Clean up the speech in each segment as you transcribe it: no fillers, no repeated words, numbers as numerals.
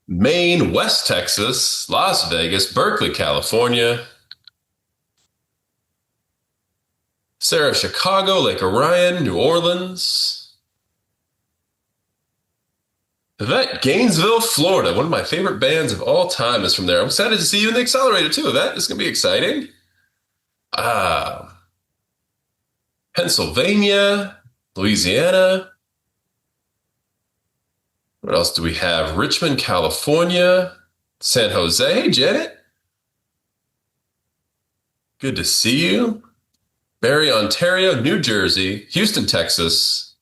Maine, West Texas, Las Vegas, Berkeley, California, Sarah, Chicago, Lake Orion, New Orleans, Yvette, Gainesville, Florida. One of my favorite bands of all time is from there. I'm excited to see you in the Accelerator too. That is going to be exciting. Ah, Pennsylvania, Louisiana. What else do we have? Richmond, California, San Jose. Hey, Janet. Good to see you. Barrie, Ontario, New Jersey, Houston, Texas.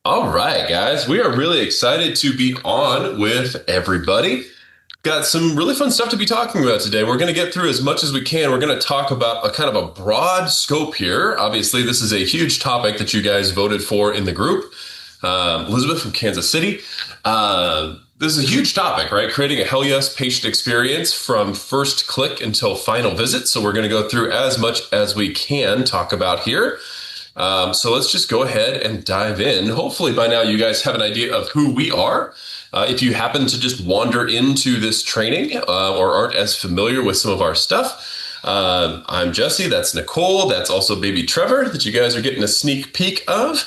All right, guys, we are really excited to be on with everybody. Got some really fun stuff to be talking about today. We're going to get through as much as we can. We're going to talk about a kind of a broad scope here. Obviously, this is a huge topic that you guys voted for in the group. Elizabeth from Kansas City. This is a huge topic, right? Creating a hell yes patient experience from first click until final visit. So we're going to go through as much as we can talk about here. So let's just go ahead and dive in. Hopefully by now you guys have an idea of who we are. If you happen to just wander into this training or aren't as familiar with some of our stuff, I'm Jesse. That's Nicole. That's also baby Trevor that you guys are getting a sneak peek of.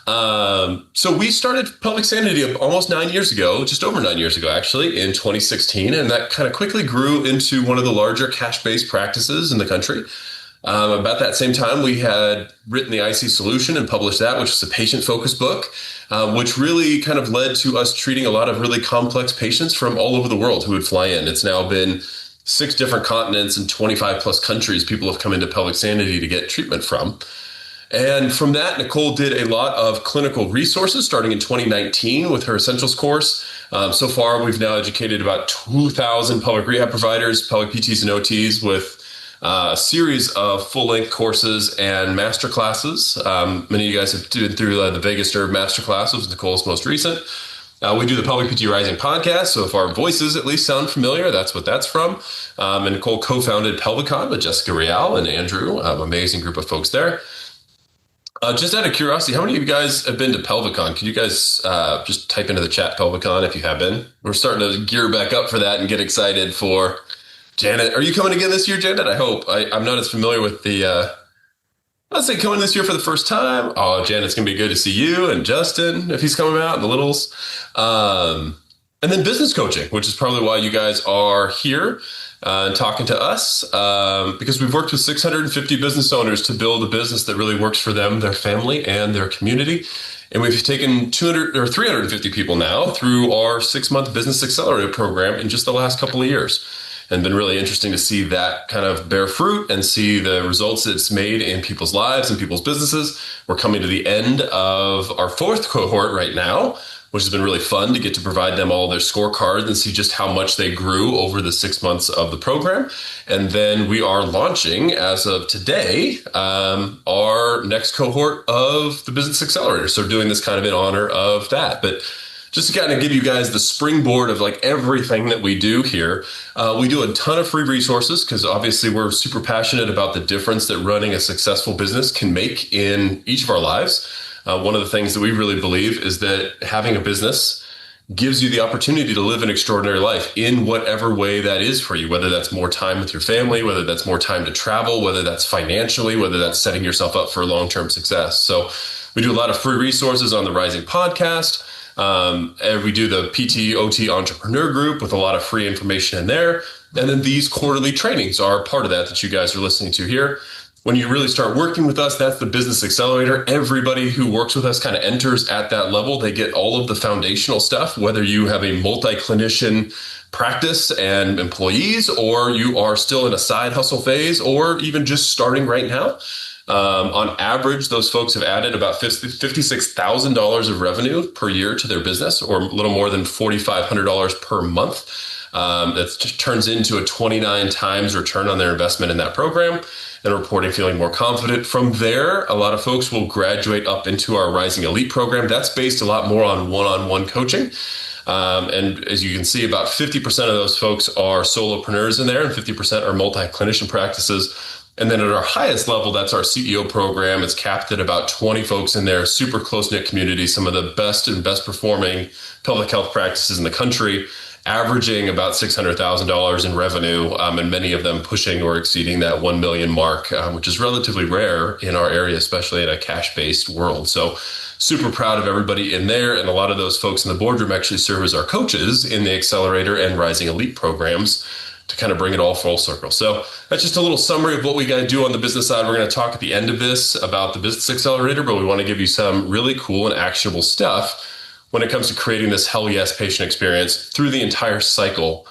So we started Pelvic Sanity almost 9 years ago, just over 9 years ago, actually, in 2016. And that kind of quickly grew into one of the larger cash-based practices in the country. About that same time, we had written the IC Solution and published that, which is a patient-focused book, which really kind of led to us treating a lot of really complex patients from all over the world who would fly in. It's now been 6 different continents and 25 plus countries people have come into Pelvic Sanity to get treatment from. And from that, Nicole did a lot of clinical resources starting in 2019 with her Essentials course. So far, we've now educated about 2,000 pelvic rehab providers, pelvic PTs and OTs with a series of full-length courses and master classes. Many of you guys have been through the Vegas Nerve master class, which was Nicole's most recent. We do the Pelvic PT Rising podcast, so if our voices at least sound familiar, that's what that's from. And Nicole co-founded Pelvicon with Jessica Real and Andrew, amazing group of folks there. Just out of curiosity, how many of you guys have been to Pelvicon? Can you guys just type into the chat Pelvicon if you have been? We're starting to gear back up for that and get excited for Janet. Are you coming again this year, Janet? I hope. I'm not as familiar with the, let's say coming this year for the first time. Oh, Janet, it's going to be good to see you and Justin if he's coming out and the littles. And then business coaching, which is probably why you guys are here and talking to us, because we've worked with 650 business owners to build a business that really works for them, their family, and their community. And we've taken 200 or 350 people now through our 6-month business accelerator program in just the last couple of years. And been really interesting to see that kind of bear fruit and see the results it's made in people's lives and people's businesses. We're coming to the end of our 4th cohort right now, which has been really fun to get to provide them all their scorecards and see just how much they grew over the 6 months of the program. And then we are launching, as of today, our next cohort of the Business Accelerator. So doing this kind of in honor of that. But just to kind of give you guys the springboard of like everything that we do here, we do a ton of free resources because obviously we're super passionate about the difference that running a successful business can make in each of our lives. One of the things that we really believe is that having a business gives you the opportunity to live an extraordinary life in whatever way that is for you, whether that's more time with your family, whether that's more time to travel, whether that's financially, whether that's setting yourself up for long-term success. So we do a lot of free resources on the Rising podcast. And we do the PT OT entrepreneur group with a lot of free information in there. And then these quarterly trainings are part of that you guys are listening to here. When you really start working with us, that's the Business Accelerator. Everybody who works with us kind of enters at that level. They get all of the foundational stuff, whether you have a multi-clinician practice and employees, or you are still in a side hustle phase, or even just starting right now. On average, those folks have added about $56,000 of revenue per year to their business, or a little more than $4,500 per month. That just turns into a 29 times return on their investment in that program and reporting feeling more confident. From there, a lot of folks will graduate up into our Rising Elite program. That's based a lot more on one-on-one coaching. And as you can see, about 50% of those folks are solopreneurs in there and 50% are multi-clinician practices. And then at our highest level, that's our CEO program. It's capped at about 20 folks in there, super close-knit community, some of the best and best performing pelvic health practices in the country, averaging about $600,000 in revenue, and many of them pushing or exceeding that 1 million mark, which is relatively rare in our area, especially in a cash-based world. So super proud of everybody in there. And a lot of those folks in the boardroom actually serve as our coaches in the Accelerator and Rising Elite programs to kind of bring it all full circle. So that's just a little summary of what we got to do on the business side. We're going to talk at the end of this about the Business Accelerator, but we want to give you some really cool and actionable stuff when it comes to creating this hell yes patient experience through the entire cycle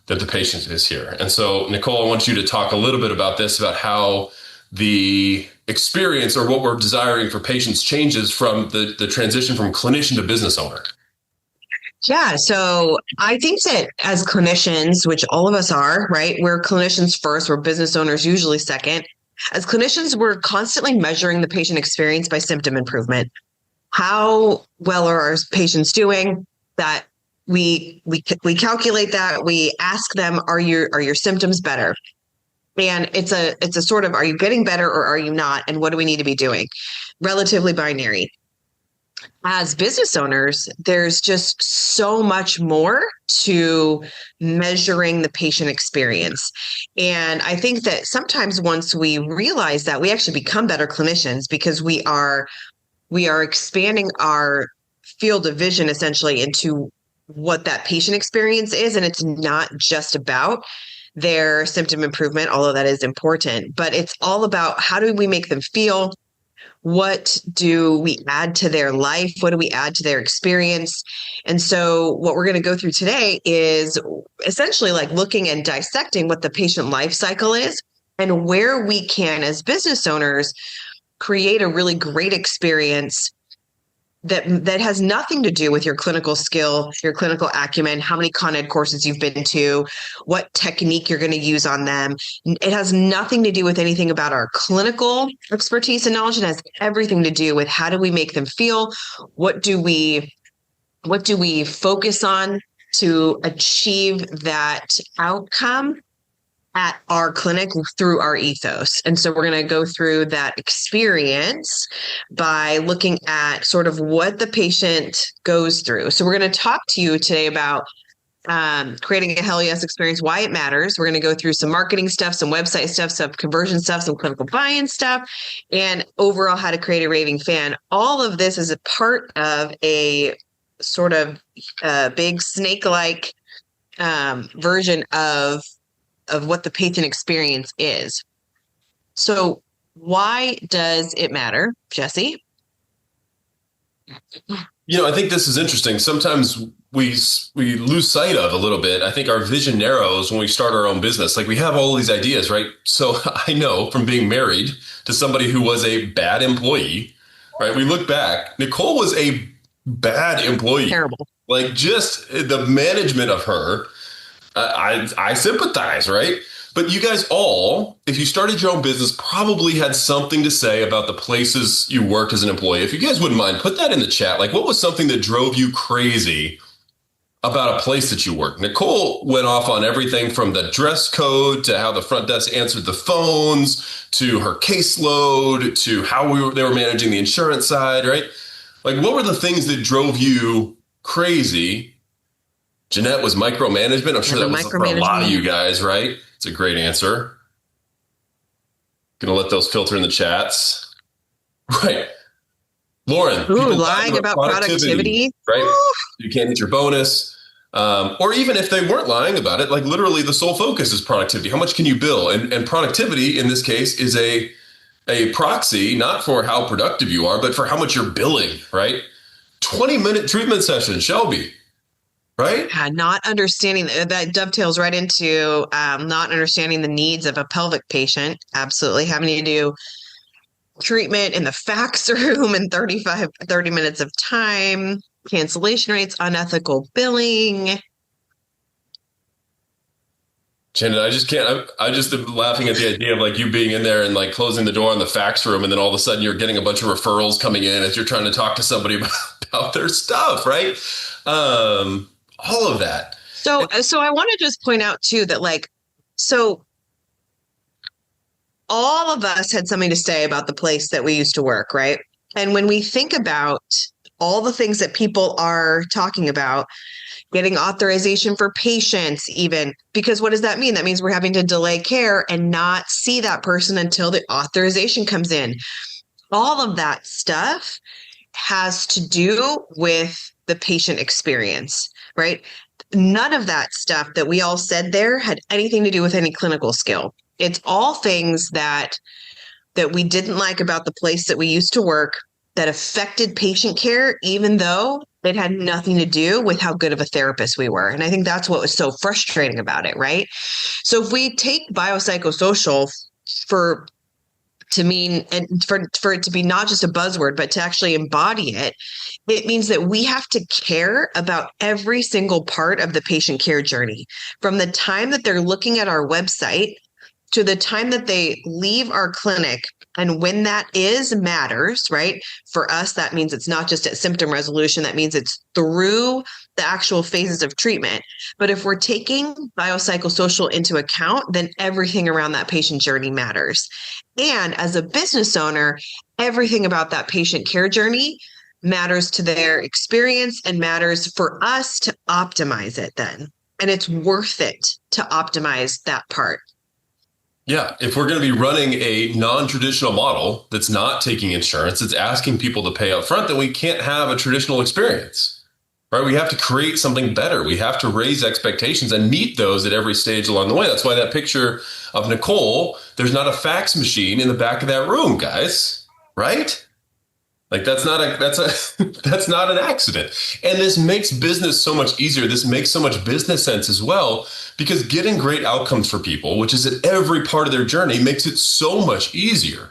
that the patient is here. And so, Nicole, I want you to talk a little bit about this, about how the experience or what we're desiring for patients changes from the transition from clinician to business owner. Yeah. So I think that as clinicians, which all of us are, right? We're clinicians first, we're business owners usually second. As clinicians, we're constantly measuring the patient experience by symptom improvement. How well are our patients doing? That we calculate that. We ask them, are your symptoms better? And it's a sort of, are you getting better or are you not? And what do we need to be doing? Relatively binary. As business owners, there's just so much more to measuring the patient experience. And I think that sometimes once we realize that, we actually become better clinicians because we are expanding our field of vision essentially into what that patient experience is. And it's not just about their symptom improvement, although that is important, but it's all about how do we make them feel? What do we add to their life? What do we add to their experience? And so what we're going to go through today is essentially like looking and dissecting what the patient life cycle is and where we can, as business owners, create a really great experience that has nothing to do with your clinical skill, your clinical acumen, how many Con Ed courses you've been to, what technique you're going to use on them. It has nothing to do with anything about our clinical expertise and knowledge. It has everything to do with how do we make them feel? What do we focus on to achieve that outcome at our clinic through our ethos. And so we're going to go through that experience by looking at sort of what the patient goes through. So we're going to talk to you today about creating a hell yes experience, why it matters. We're going to go through some marketing stuff, some website stuff, some conversion stuff, some clinical buy-in stuff, and overall how to create a raving fan. All of this is a part of a sort of big snake-like version of what the patient experience is. So why does it matter, Jesse? I think this is interesting. Sometimes we lose sight of a little bit. I think our vision narrows when we start our own business. Like we have all these ideas, right? So I know from being married to somebody who was a bad employee, right? We look back, Nicole was a bad employee. Terrible. Like just the management of her, I sympathize, right? But you guys all, if you started your own business, probably had something to say about the places you worked as an employee. If you guys wouldn't mind, put that in the chat. Like, what was something that drove you crazy about a place that you worked? Nicole went off on everything from the dress code to how the front desk answered the phones to her caseload to how they were managing the insurance side, right? Like, what were the things that drove you crazy? Jeanette was micromanagement. I'm sure that was for a lot of you guys, right? It's a great answer. Gonna let those filter in the chats. Right. Lauren. Ooh, lying about productivity. Right? Ooh. You can't hit your bonus. Or even if they weren't lying about it, like literally the sole focus is productivity. How much can you bill? And productivity in this case is a proxy, not for how productive you are, but for how much you're billing, right? 20-minute treatment session, Shelby. Right? Not understanding that dovetails right into not understanding the needs of a pelvic patient. Absolutely. Having to do treatment in the fax room in 30 minutes of time, cancellation rates, unethical billing. Janet, I just can't. I just am laughing at the idea of like you being in there and like closing the door on the fax room, and then all of a sudden you're getting a bunch of referrals coming in as you're trying to talk to somebody about their stuff, right? All of that. So I want to just point out too that so all of us had something to say about the place that we used to work, right? And when we think about all the things that people are talking about, getting authorization for patients, even, because what does that mean? That means we're having to delay care and not see that person until the authorization comes in. All of that stuff has to do with the patient experience, right? None of that stuff that we all said there had anything to do with any clinical skill. It's all things that we didn't like about the place that we used to work that affected patient care, even though it had nothing to do with how good of a therapist we were. And I think that's what was so frustrating about it, right? So if we take biopsychosocial to mean, and for it to be not just a buzzword, but to actually embody it, it means that we have to care about every single part of the patient care journey, from the time that they're looking at our website to the time that they leave our clinic. And when that is matters, right? For us, that means it's not just at symptom resolution. That means it's through the actual phases of treatment. But if we're taking biopsychosocial into account, then everything around that patient journey matters. And as a business owner, everything about that patient care journey matters to their experience and matters for us to optimize it then. And it's worth it to optimize that part. Yeah, if we're going to be running a non-traditional model that's not taking insurance, it's asking people to pay up front, then we can't have a traditional experience, right? We have to create something better. We have to raise expectations and meet those at every stage along the way. That's why that picture of Nicole, there's not a fax machine in the back of that room, guys, right? Like that's not an accident. And this makes business so much easier. This makes so much business sense as well, because getting great outcomes for people, which is at every part of their journey, makes it so much easier.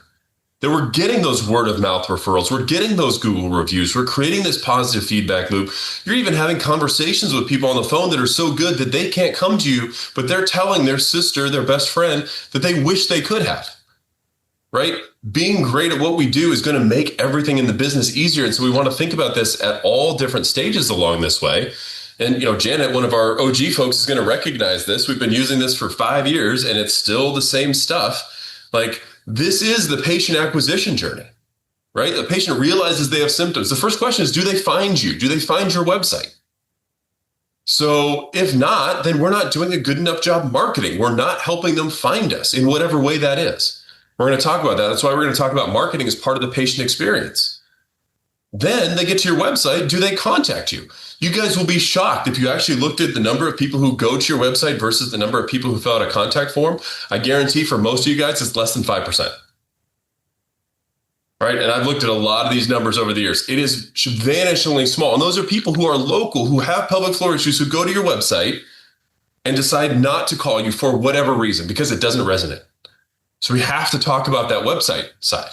That we're getting those word of mouth referrals. We're getting those Google reviews. We're creating this positive feedback loop. You're even having conversations with people on the phone that are so good that they can't come to you, but they're telling their sister, their best friend, that they wish they could have. Right? Being great at what we do is going to make everything in the business easier. And so we want to think about this at all different stages along this way. And, Janet, one of our OG folks, is going to recognize this. We've been using this for 5 years and it's still the same stuff. Like, this is the patient acquisition journey, right? The patient realizes they have symptoms. The first question is, do they find you? Do they find your website? So if not, then we're not doing a good enough job marketing. We're not helping them find us in whatever way that is. We're going to talk about that. That's why we're going to talk about marketing as part of the patient experience. Then they get to your website. Do they contact you? You guys will be shocked if you actually looked at the number of people who go to your website versus the number of people who fill out a contact form. I guarantee for most of you guys, it's less than 5%. Right? And I've looked at a lot of these numbers over the years. It is vanishingly small. And those are people who are local, who have pelvic floor issues, who go to your website and decide not to call you for whatever reason, because it doesn't resonate. So we have to talk about that website side.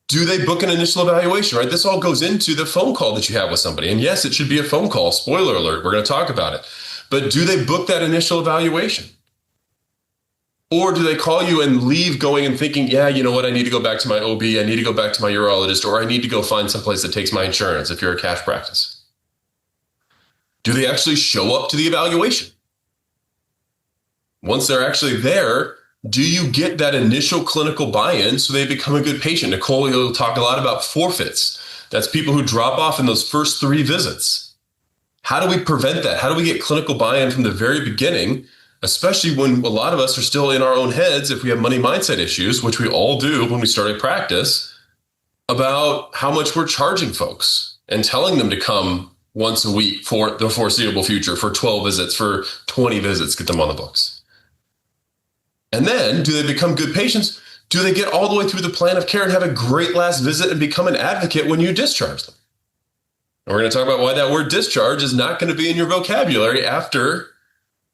Do they book an initial evaluation, right? This all goes into the phone call that you have with somebody. And yes, it should be a phone call. Spoiler alert, we're going to talk about it. But do they book that initial evaluation? Or do they call you and leave going and thinking, yeah, you know what, I need to go back to my OB, I need to go back to my urologist, or I need to go find someplace that takes my insurance if you're a cash practice? Do they actually show up to the evaluation? Once they're actually there, do you get that initial clinical buy-in so they become a good patient? Nicole, you'll talk a lot about forfeits. That's people who drop off in those first 3 visits. How do we prevent that? How do we get clinical buy-in from the very beginning, especially when a lot of us are still in our own heads if we have money mindset issues, which we all do when we start a practice, about how much we're charging folks and telling them to come once a week for the foreseeable future, for 12 visits, for 20 visits, get them on the books. And then, do they become good patients? Do they get all the way through the plan of care and have a great last visit and become an advocate when you discharge them? And we're going to talk about why that word discharge is not going to be in your vocabulary after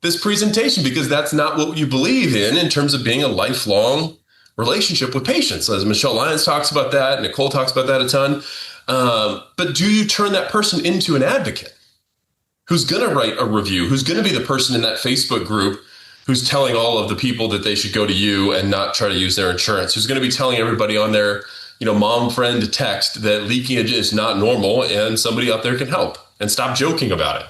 this presentation, because that's not what you believe in terms of being a lifelong relationship with patients. As Michelle Lyons talks about that, Nicole talks about that a ton. But do you turn that person into an advocate who's going to write a review, who's going to be the person in that Facebook group who's telling all of the people that they should go to you and not try to use their insurance, who's going to be telling everybody on their, mom friend text that leakage is not normal and somebody out there can help, and stop joking about it.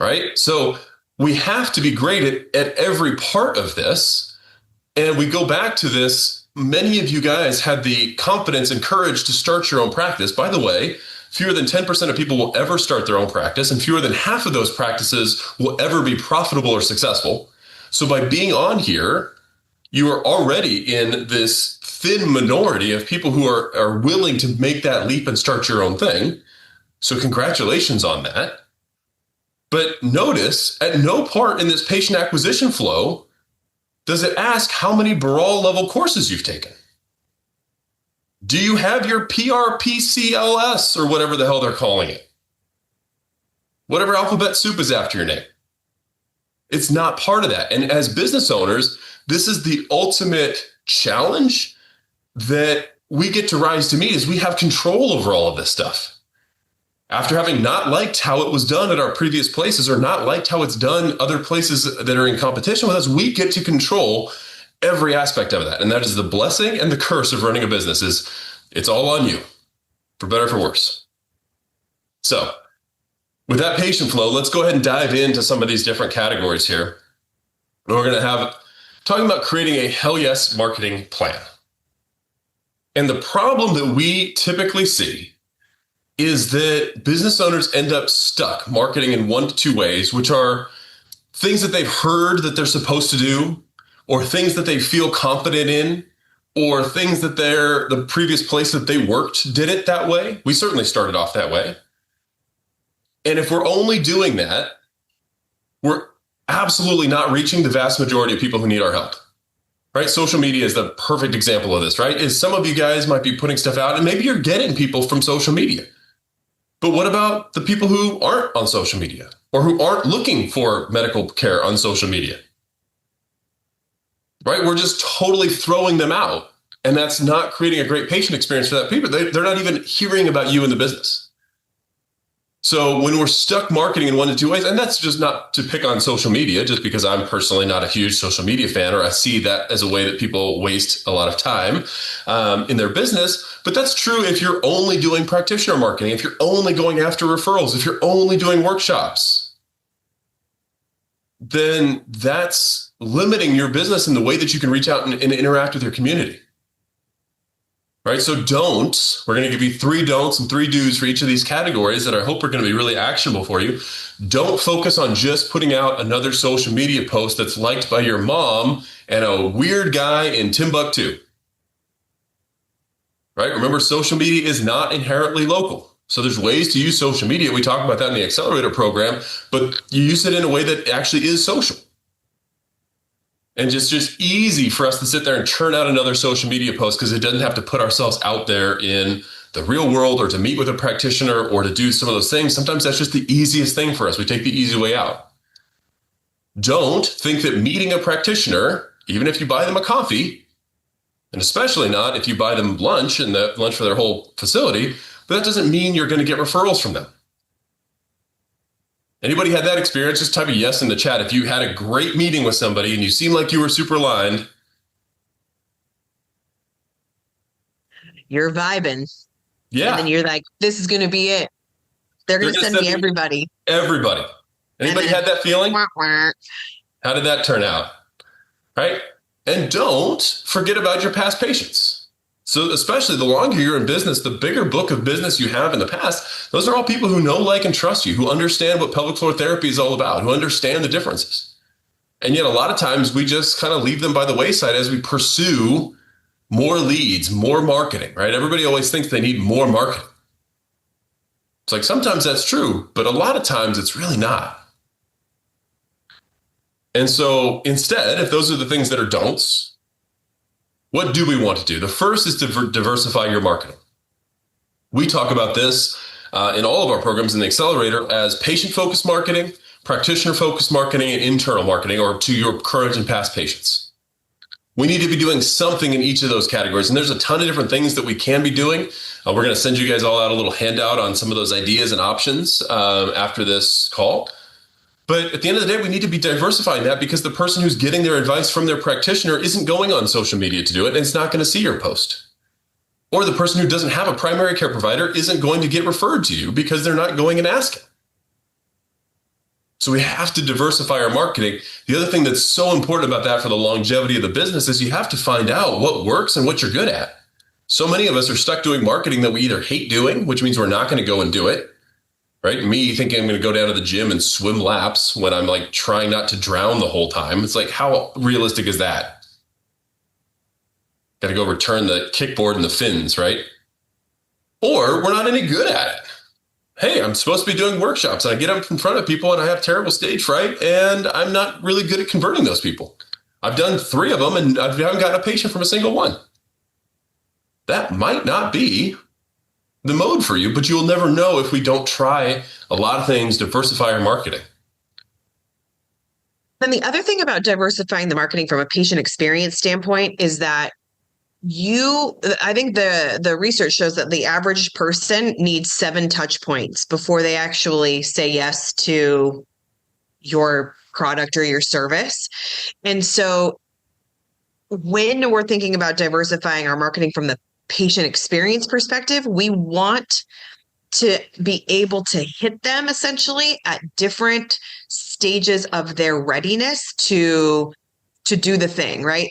Right? So we have to be great at every part of this. And we go back to this. Many of you guys had the confidence and courage to start your own practice. By the way, fewer than 10% of people will ever start their own practice, and fewer than half of those practices will ever be profitable or successful. So by being on here, you are already in this thin minority of people who are willing to make that leap and start your own thing. So congratulations on that. But notice at no part in this patient acquisition flow does it ask how many Baral level courses you've taken. Do you have your PRPCLS or whatever the hell they're calling it? Whatever alphabet soup is after your name. It's not part of that. And as business owners, this is the ultimate challenge that we get to rise to meet, is we have control over all of this stuff. After having not liked how it was done at our previous places, or not liked how it's done other places that are in competition with us, we get to control every aspect of that. And that is the blessing and the curse of running a business. Is it's all on you, for better or for worse. So with that patient flow, let's go ahead and dive into some of these different categories here. And we're going to have talking about creating a hell yes marketing plan. And the problem that we typically see is that business owners end up stuck marketing in 1 to 2 ways, which are things that they've heard that they're supposed to do, or things that they feel confident in, or things that the previous place that they worked did it that way. We certainly started off that way. And if we're only doing that, we're absolutely not reaching the vast majority of people who need our help. Right? Social media is the perfect example of this, right? Is some of you guys might be putting stuff out and maybe you're getting people from social media. But what about the people who aren't on social media or who aren't looking for medical care on social media? Right? We're just totally throwing them out, and that's not creating a great patient experience for that people. They're not even hearing about you in the business. So when we're stuck marketing in 1 to 2 ways, and that's just not to pick on social media, just because I'm personally not a huge social media fan, or I see that as a way that people waste a lot of time in their business. But that's true if you're only doing practitioner marketing, if you're only going after referrals, if you're only doing workshops, then that's limiting your business in the way that you can reach out and interact with your community. Right? So we're going to give you 3 don'ts and 3 do's for each of these categories that I hope are going to be really actionable for you. Don't focus on just putting out another social media post that's liked by your mom and a weird guy in Timbuktu. Right? Remember, social media is not inherently local. So there's ways to use social media. We talk about that in the Accelerator Program, but you use it in a way that actually is social. And just easy for us to sit there and churn out another social media post because it doesn't have to put ourselves out there in the real world or to meet with a practitioner or to do some of those things. Sometimes that's just the easiest thing for us. We take the easy way out. Don't think that meeting a practitioner, even if you buy them a coffee, and especially not if you buy them lunch and the lunch for their whole facility, but that doesn't mean you're going to get referrals from them. Anybody had that experience? Just type a yes in the chat. If you had a great meeting with somebody and you seem like you were super aligned. You're vibing. Yeah. And then you're like, this is going to be it. They're going to send me everybody. Everybody. Anybody had that feeling? Wah, wah. How did that turn out? Right? And don't forget about your past patients. So especially the longer you're in business, the bigger book of business you have in the past, those are all people who know, like, and trust you, who understand what pelvic floor therapy is all about, who understand the differences. And yet a lot of times we just kind of leave them by the wayside as we pursue more leads, more marketing, right? Everybody always thinks they need more marketing. It's like sometimes that's true, but a lot of times it's really not. And so instead, if those are the things that are don'ts, what do we want to do? The first is to diversify your marketing. We talk about this in all of our programs in the Accelerator as patient-focused marketing, practitioner-focused marketing, and internal marketing, or to your current and past patients. We need to be doing something in each of those categories, and there's a ton of different things that we can be doing. We're going to send you guys all out a little handout on some of those ideas and options after this call. But at the end of the day, we need to be diversifying that because the person who's getting their advice from their practitioner isn't going on social media to do it, and it's not going to see your post. Or the person who doesn't have a primary care provider isn't going to get referred to you because they're not going and asking. So we have to diversify our marketing. The other thing that's so important about that for the longevity of the business is you have to find out what works and what you're good at. So many of us are stuck doing marketing that we either hate doing, which means we're not going to go and do it, right? Me thinking I'm going to go down to the gym and swim laps when I'm like trying not to drown the whole time. It's like, how realistic is that? Got to go return the kickboard and the fins, right? Or we're not any good at it. Hey, I'm supposed to be doing workshops and I get up in front of people and I have terrible stage fright and I'm not really good at converting those people. I've done 3 of them and I haven't gotten a patient from a single one. That might not be the mode for you, but you'll never know if we don't try a lot of things, diversify our marketing. And the other thing about diversifying the marketing from a patient experience standpoint is that I think the research shows that the average person needs 7 touch points before they actually say yes to your product or your service. And so when we're thinking about diversifying our marketing from the patient experience perspective, we want to be able to hit them essentially at different stages of their readiness to do the thing, right?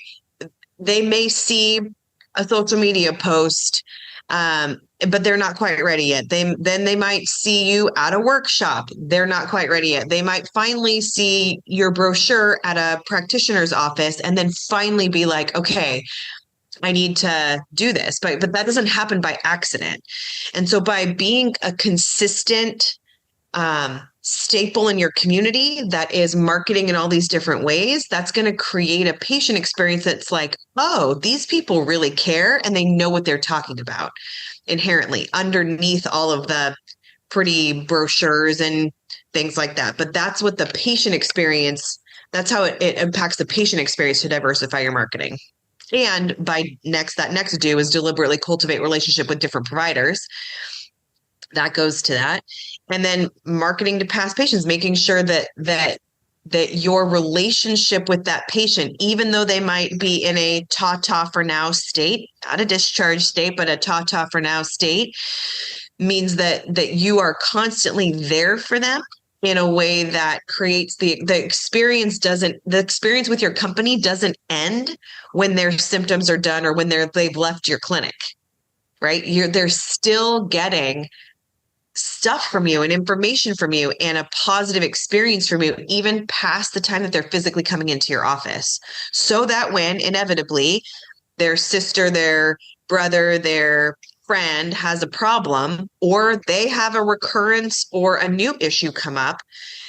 They may see a social media post, but they're not quite ready yet. Then they might see you at a workshop. They're not quite ready yet. They might finally see your brochure at a practitioner's office and then finally be like, okay, I need to do this. But that doesn't happen by accident. And so by being a consistent staple in your community that is marketing in all these different ways, that's going to create a patient experience that's like, oh, these people really care and they know what they're talking about inherently underneath all of the pretty brochures and things like that. But that's what the patient experience, that's how it impacts the patient experience to diversify your marketing. And that next do is deliberately cultivate relationship with different providers. That goes to that. And then marketing to past patients, making sure that your relationship with that patient, even though they might be in a ta-ta for now state, not a discharge state, but a ta-ta for now state, means that you are constantly there for them in a way that creates the experience with your company doesn't end when their symptoms are done or when they've left your clinic, right? They're still getting stuff from you and information from you and a positive experience from you, even past the time that they're physically coming into your office. So that when inevitably their sister, their brother, their friend has a problem, or they have a recurrence or a new issue come up,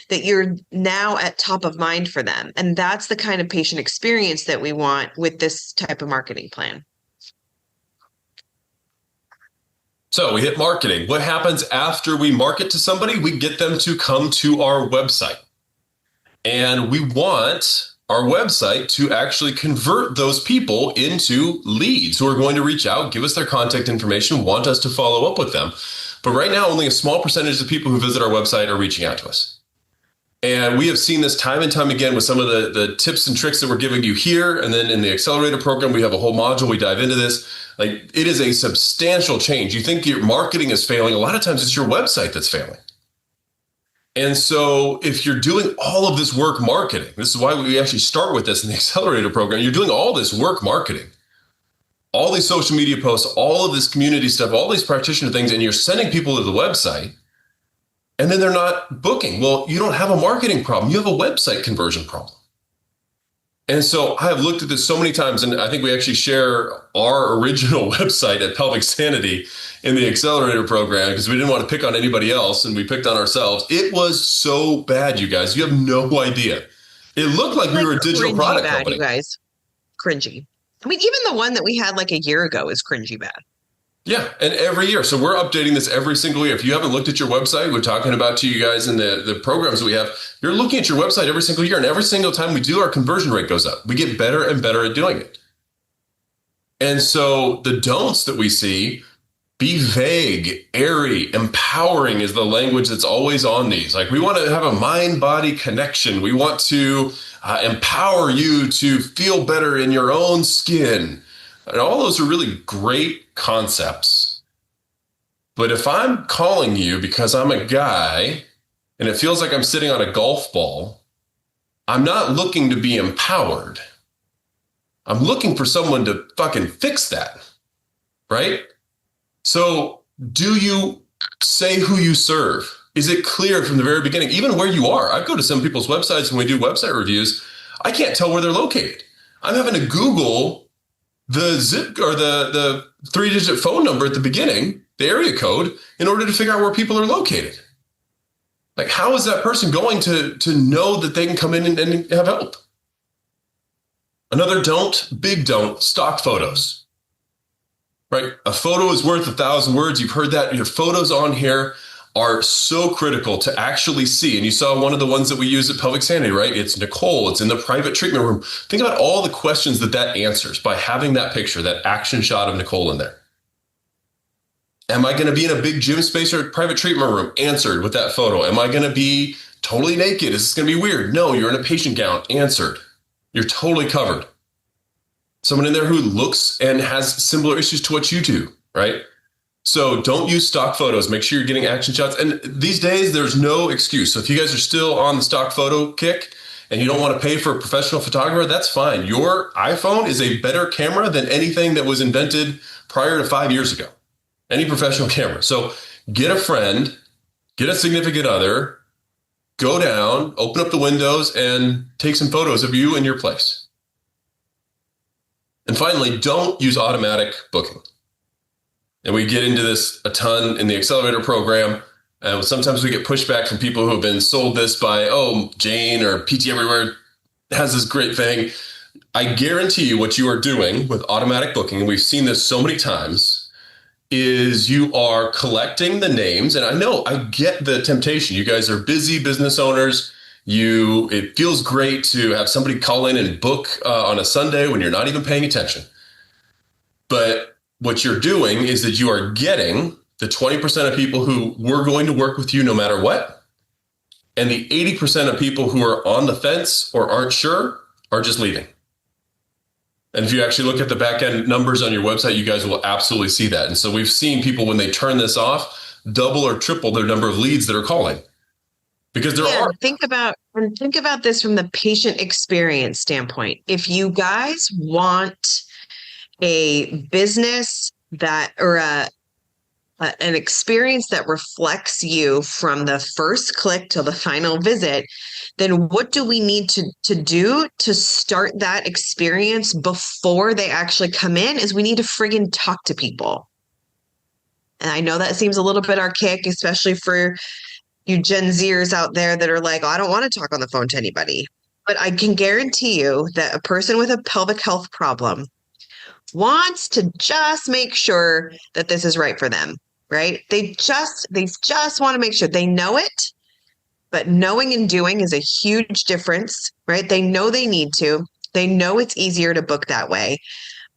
that you're now at top of mind for them. And that's the kind of patient experience that we want with this type of marketing plan. So we hit marketing. What happens after we market to somebody? We get them to come to our website. And we want our website to actually convert those people into leads who are going to reach out, give us their contact information, want us to follow up with them. But right now, only a small percentage of people who visit our website are reaching out to us. And we have seen this time and time again with some of the tips and tricks that we're giving you here. And then in the Accelerator program, we have a whole module. We dive into this. Like, it is a substantial change. You think your marketing is failing. A lot of times it's your website that's failing. And so if you're doing all of this work marketing, this is why we actually start with this in the Accelerator program. You're doing all this work marketing, all these social media posts, all of this community stuff, all these practitioner things, and you're sending people to the website. And then they're not booking. Well, you don't have a marketing problem. You have a website conversion problem. And so I have looked at this so many times, and I think we actually share our original website at Pelvic Sanity in the Accelerator program because we didn't want to pick on anybody else, and we picked on ourselves. It was so bad, you guys. You have no idea. It looked like we were a digital product company. You guys, cringy. I mean, even the one that we had like a year ago is cringy bad. Yeah, and every year. So we're updating this every single year. If you haven't looked at your website, we're talking about to you guys in the programs that we have. You're looking at your website every single year, and every single time we do, our conversion rate goes up. We get better and better at doing it. And so the don'ts that we see, be vague, airy, empowering is the language that's always on these. Like, we want to have a mind-body connection. We want to empower you to feel better in your own skin. And all those are really great concepts. But if I'm calling you because I'm a guy and it feels like I'm sitting on a golf ball, I'm not looking to be empowered. I'm looking for someone to fucking fix that, right? So do you say who you serve? Is it clear from the very beginning, even where you are? I go to some people's websites when we do website reviews. I can't tell where they're located. I'm having to Google the zip or the 3-digit phone number at the beginning, the area code, in order to figure out where people are located. Like, how is that person going to know that they can come in and have help? Another big don't, stock photos, right? A photo is worth 1,000 words. You've heard that. Your photos on here are so critical to actually see. And you saw one of the ones that we use at Pelvic Sanity, right? It's Nicole. It's in the private treatment room. Think about all the questions that answers by having that picture, that action shot of Nicole in there. Am I going to be in a big gym space or private treatment room? Answered with that photo. Am I going to be totally naked? Is this going to be weird? No, you're in a patient gown. Answered. You're totally covered. Someone in there who looks and has similar issues to what you do, right? So don't use stock photos. Make sure you're getting action shots. And these days, there's no excuse. So if you guys are still on the stock photo kick and you don't want to pay for a professional photographer, that's fine. Your iPhone is a better camera than anything that was invented prior to 5 years ago. Any professional camera. So get a friend, get a significant other, go down, open up the windows, and take some photos of you and your place. And finally, don't use automatic booking. And we get into this a ton in the Accelerator program. And sometimes we get pushback from people who have been sold this by, Jane or PT Everywhere has this great thing. I guarantee you what you are doing with automatic booking, and we've seen this so many times, is you are collecting the names. And I get the temptation. You guys are busy business owners. It feels great to have somebody call in and book on a Sunday when you're not even paying attention. But what you're doing is that you are getting the 20% of people who were going to work with you no matter what. And the 80% of people who are on the fence or aren't sure are just leaving. And if you actually look at the back end numbers on your website, you guys will absolutely see that. And so we've seen people, when they turn this off, double or triple their number of leads that are calling. Because think about this from the patient experience standpoint. If you guys want a business an experience that reflects you from the first click till the final visit, then what do we need to do to start that experience before they actually come in is we need to friggin' talk to people. And I know that seems a little bit archaic, especially for you Gen Zers out there that are like, I don't want to talk on the phone to anybody. But I can guarantee you that a person with a pelvic health problem wants to just make sure that this is right for them, right? They just want to make sure they know it, but knowing and doing is a huge difference, right? They know they need to. They know it's easier to book that way.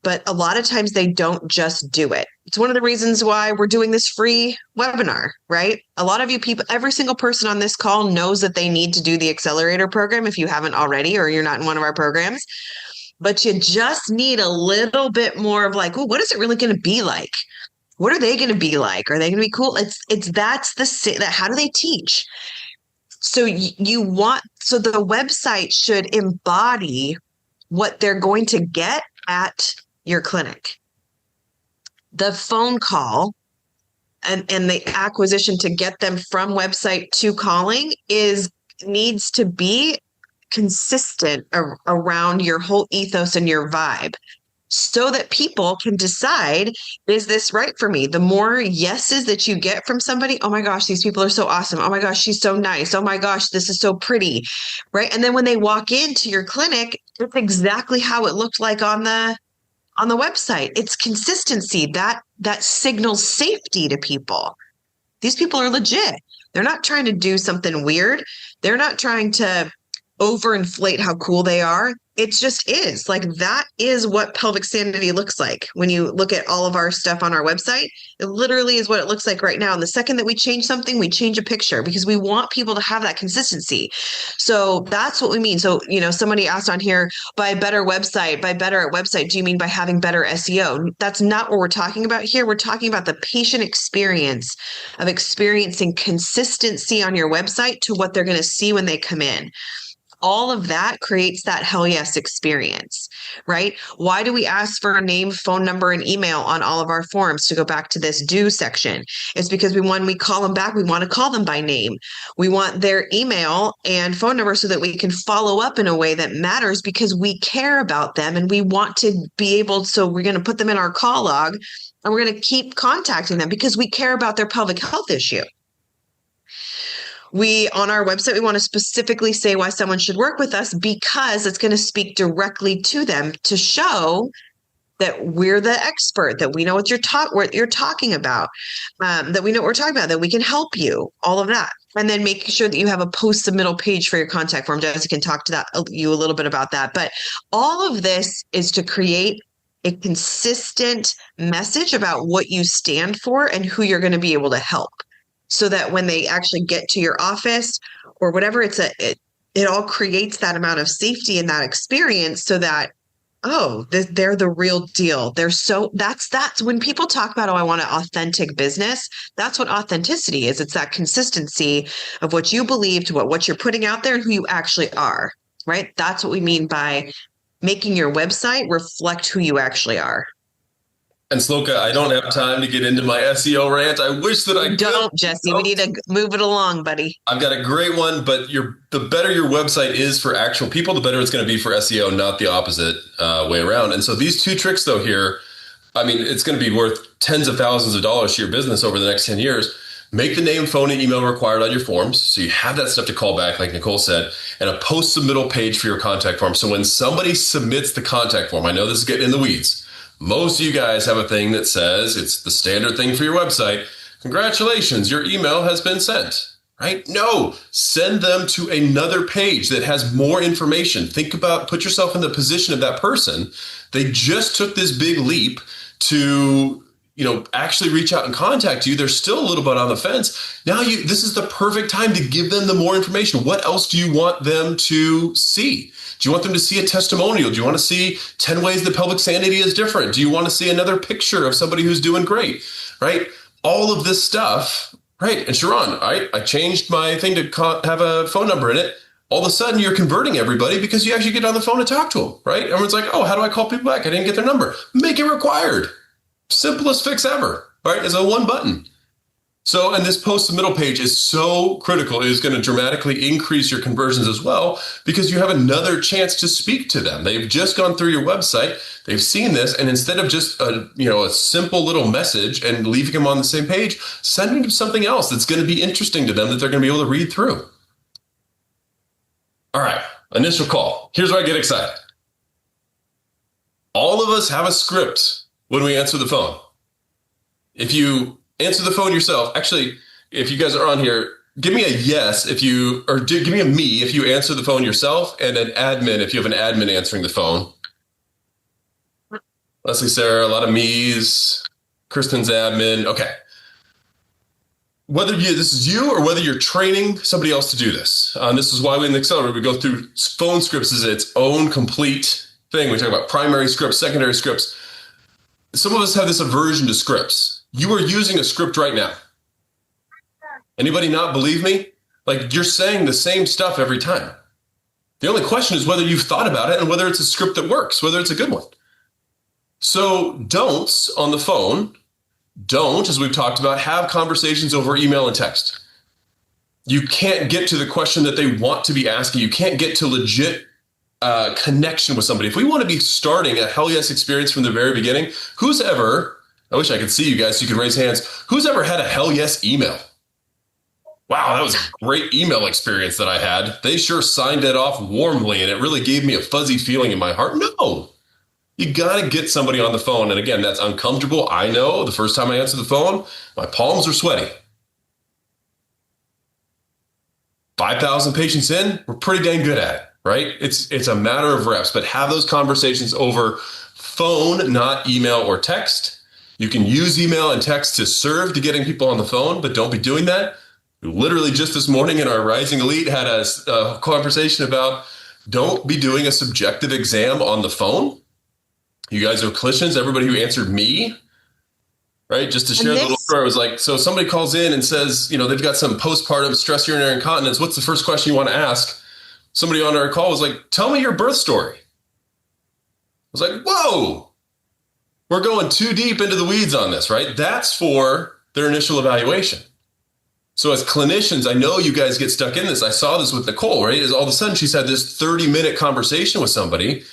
But a lot of times they don't just do it. It's one of the reasons why we're doing this free webinar, right? A lot of you people, every single person on this call knows that they need to do the Accelerator program if you haven't already, or you're not in one of our programs. But you just need a little bit more of like, what is it really going to be like? What are they going to be like? Are they going to be cool? How do they teach? So the website should embody what they're going to get at your clinic. The phone call and the acquisition to get them from website to calling needs to be consistent around your whole ethos and your vibe, so that people can decide, is this right for me? The more yeses that you get from somebody, oh my gosh, these people are so awesome. Oh my gosh, she's so nice. Oh my gosh, this is so pretty, right? And then when they walk into your clinic, it's exactly how it looked like on the website. It's consistency that signals safety to people. These people are legit. They're not trying to do something weird. They're not trying to overinflate how cool they are. It just is like that is what pelvic sanity looks like. When you look at all of our stuff on our website, it literally is what it looks like right now. And the second that we change something, we change a picture because we want people to have that consistency. So that's what we mean. So, somebody asked on here, by better website, by better at website, do you mean by having better SEO? That's not what we're talking about here. We're talking about the patient experience of experiencing consistency on your website to what they're going to see when they come in. All of that creates that hell yes experience, right? Why do we ask for a name, phone number, and email on all of our forms? To go back to this do section, it's because when we call them back, we want to call them by name. We want their email and phone number so that we can follow up in a way that matters because we care about them and we want to be able. So we're going to put them in our call log and we're going to keep contacting them because we care about their pelvic health issue. On our website, we want to specifically say why someone should work with us because it's going to speak directly to them to show that we're the expert, that we know what you're talking about, that we know what we're talking about, that we can help you, all of that. And then making sure that you have a post-submittal page for your contact form. Jessica can talk to you a little bit about that. But all of this is to create a consistent message about what you stand for and who you're going to be able to help. So that when they actually get to your office or whatever, it all creates that amount of safety in that experience so that, they're the real deal. That's when people talk about, I want an authentic business. That's what authenticity is. It's that consistency of what you believe to what you're putting out there and who you actually are, right? That's what we mean by making your website reflect who you actually are. And Sloka, I don't have time to get into my SEO rant. I wish that I could. Don't, Jesse. We need to move it along, buddy. I've got a great one, but the better your website is for actual people, the better it's going to be for SEO, not the opposite way around. And so these two tricks, though, here, I mean, it's going to be worth tens of thousands of dollars to your business over the next 10 years. Make the name, phone, and email required on your forms so you have that stuff to call back, like Nicole said, and a post-submittal page for your contact form. So when somebody submits the contact form, I know this is getting in the weeds. Most of you guys have a thing that says it's the standard thing for your website. Congratulations, your email has been sent, right? No, send them to another page that has more information. Put yourself in the position of that person. They just took this big leap to, actually reach out and contact you. They're still a little bit on the fence. Now this is the perfect time to give them the more information. What else do you want them to see? Do you want them to see a testimonial? Do you want to see 10 ways that pelvic sanity is different? Do you want to see another picture of somebody who's doing great, right? All of this stuff, right? And Sharon, I changed my thing to have a phone number in it. All of a sudden, you're converting everybody because you actually get on the phone and talk to them, right? Everyone's like, oh, how do I call people back? I didn't get their number. Make it required. Simplest fix ever, right? It's a one button. So, and this post-submittal page is so critical. It is going to dramatically increase your conversions as well because you have another chance to speak to them. They've just gone through your website. They've seen this. And instead of just a simple little message and leaving them on the same page, send them something else that's going to be interesting to them that they're going to be able to read through. All right. Initial call. Here's where I get excited. All of us have a script when we answer the phone. If you answer the phone yourself. Actually, if you guys are on here, give me a yes give me a me if you answer the phone yourself, and an admin if you have an admin answering the phone. Leslie, Sarah, a lot of me's. Kristen's admin. Okay. Whether this is you or whether you're training somebody else to do this. This is why we in the Accelerator, we go through phone scripts as its own complete thing. We talk about primary scripts, secondary scripts. Some of us have this aversion to scripts. You are using a script right now. Anybody not believe me? Like, you're saying the same stuff every time. The only question is whether you've thought about it and whether it's a script that works, whether it's a good one. So don'ts on the phone. Don't, as we've talked about, have conversations over email and text. You can't get to the question that they want to be asking. You can't get to legit connection with somebody. If we want to be starting a hell yes experience from the very beginning, I wish I could see you guys so you could raise hands. Who's ever had a hell yes email? Wow, that was a great email experience that I had. They sure signed it off warmly, and it really gave me a fuzzy feeling in my heart. No, you got to get somebody on the phone. And again, that's uncomfortable. I know the first time I answer the phone, my palms are sweaty. 5,000 patients in, we're pretty dang good at it, right? It's a matter of reps, but have those conversations over phone, not email or text. You can use email and text to serve to getting people on the phone, but don't be doing that. We literally just this morning in our Rising Elite had a conversation about don't be doing a subjective exam on the phone. You guys are clinicians, everybody who answered me, right? Just to And share the little this, story, I was like, so somebody calls in and says, they've got some postpartum stress urinary incontinence. What's the first question you want to ask? Somebody on our call was like, tell me your birth story. I was like, whoa, we're going too deep into the weeds on this, right? That's for their initial evaluation. So as clinicians, I know you guys get stuck in this. I saw this with Nicole, right? Is all of a sudden she's had this 30-minute conversation with somebody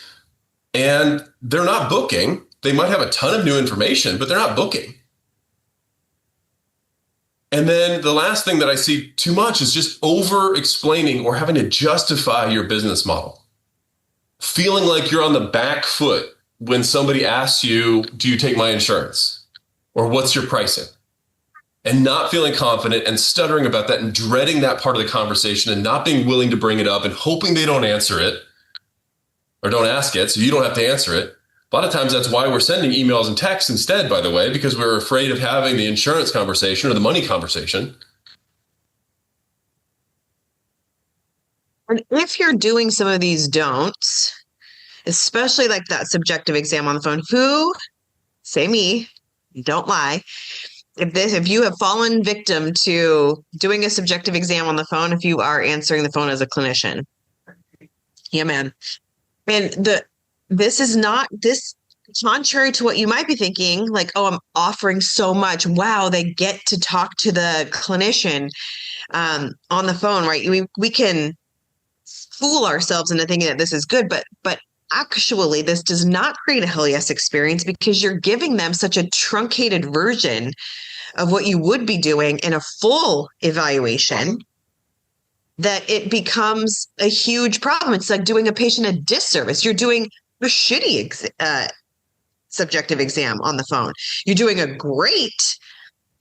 and they're not booking. They might have a ton of new information, but they're not booking. And then the last thing that I see too much is just over explaining or having to justify your business model. Feeling like you're on the back foot when somebody asks you, do you take my insurance? Or what's your pricing? And not feeling confident and stuttering about that and dreading that part of the conversation and not being willing to bring it up and hoping they don't answer it or don't ask it so you don't have to answer it. A lot of times that's why we're sending emails and texts instead, by the way, because we're afraid of having the insurance conversation or the money conversation. and if you're doing some of these don'ts, especially like that subjective exam on the phone, say me, don't lie. If you have fallen victim to doing a subjective exam on the phone, if you are answering the phone as a clinician, yeah, man. And this is not this contrary to what you might be thinking, like, oh, I'm offering so much. Wow, they get to talk to the clinician on the phone, right? We can fool ourselves into thinking that this is good, but actually this does not create a hell yes experience because you're giving them such a truncated version of what you would be doing in a full evaluation that it becomes a huge problem. It's like doing a patient a disservice. You're doing a shitty subjective exam on the phone. You're doing a great,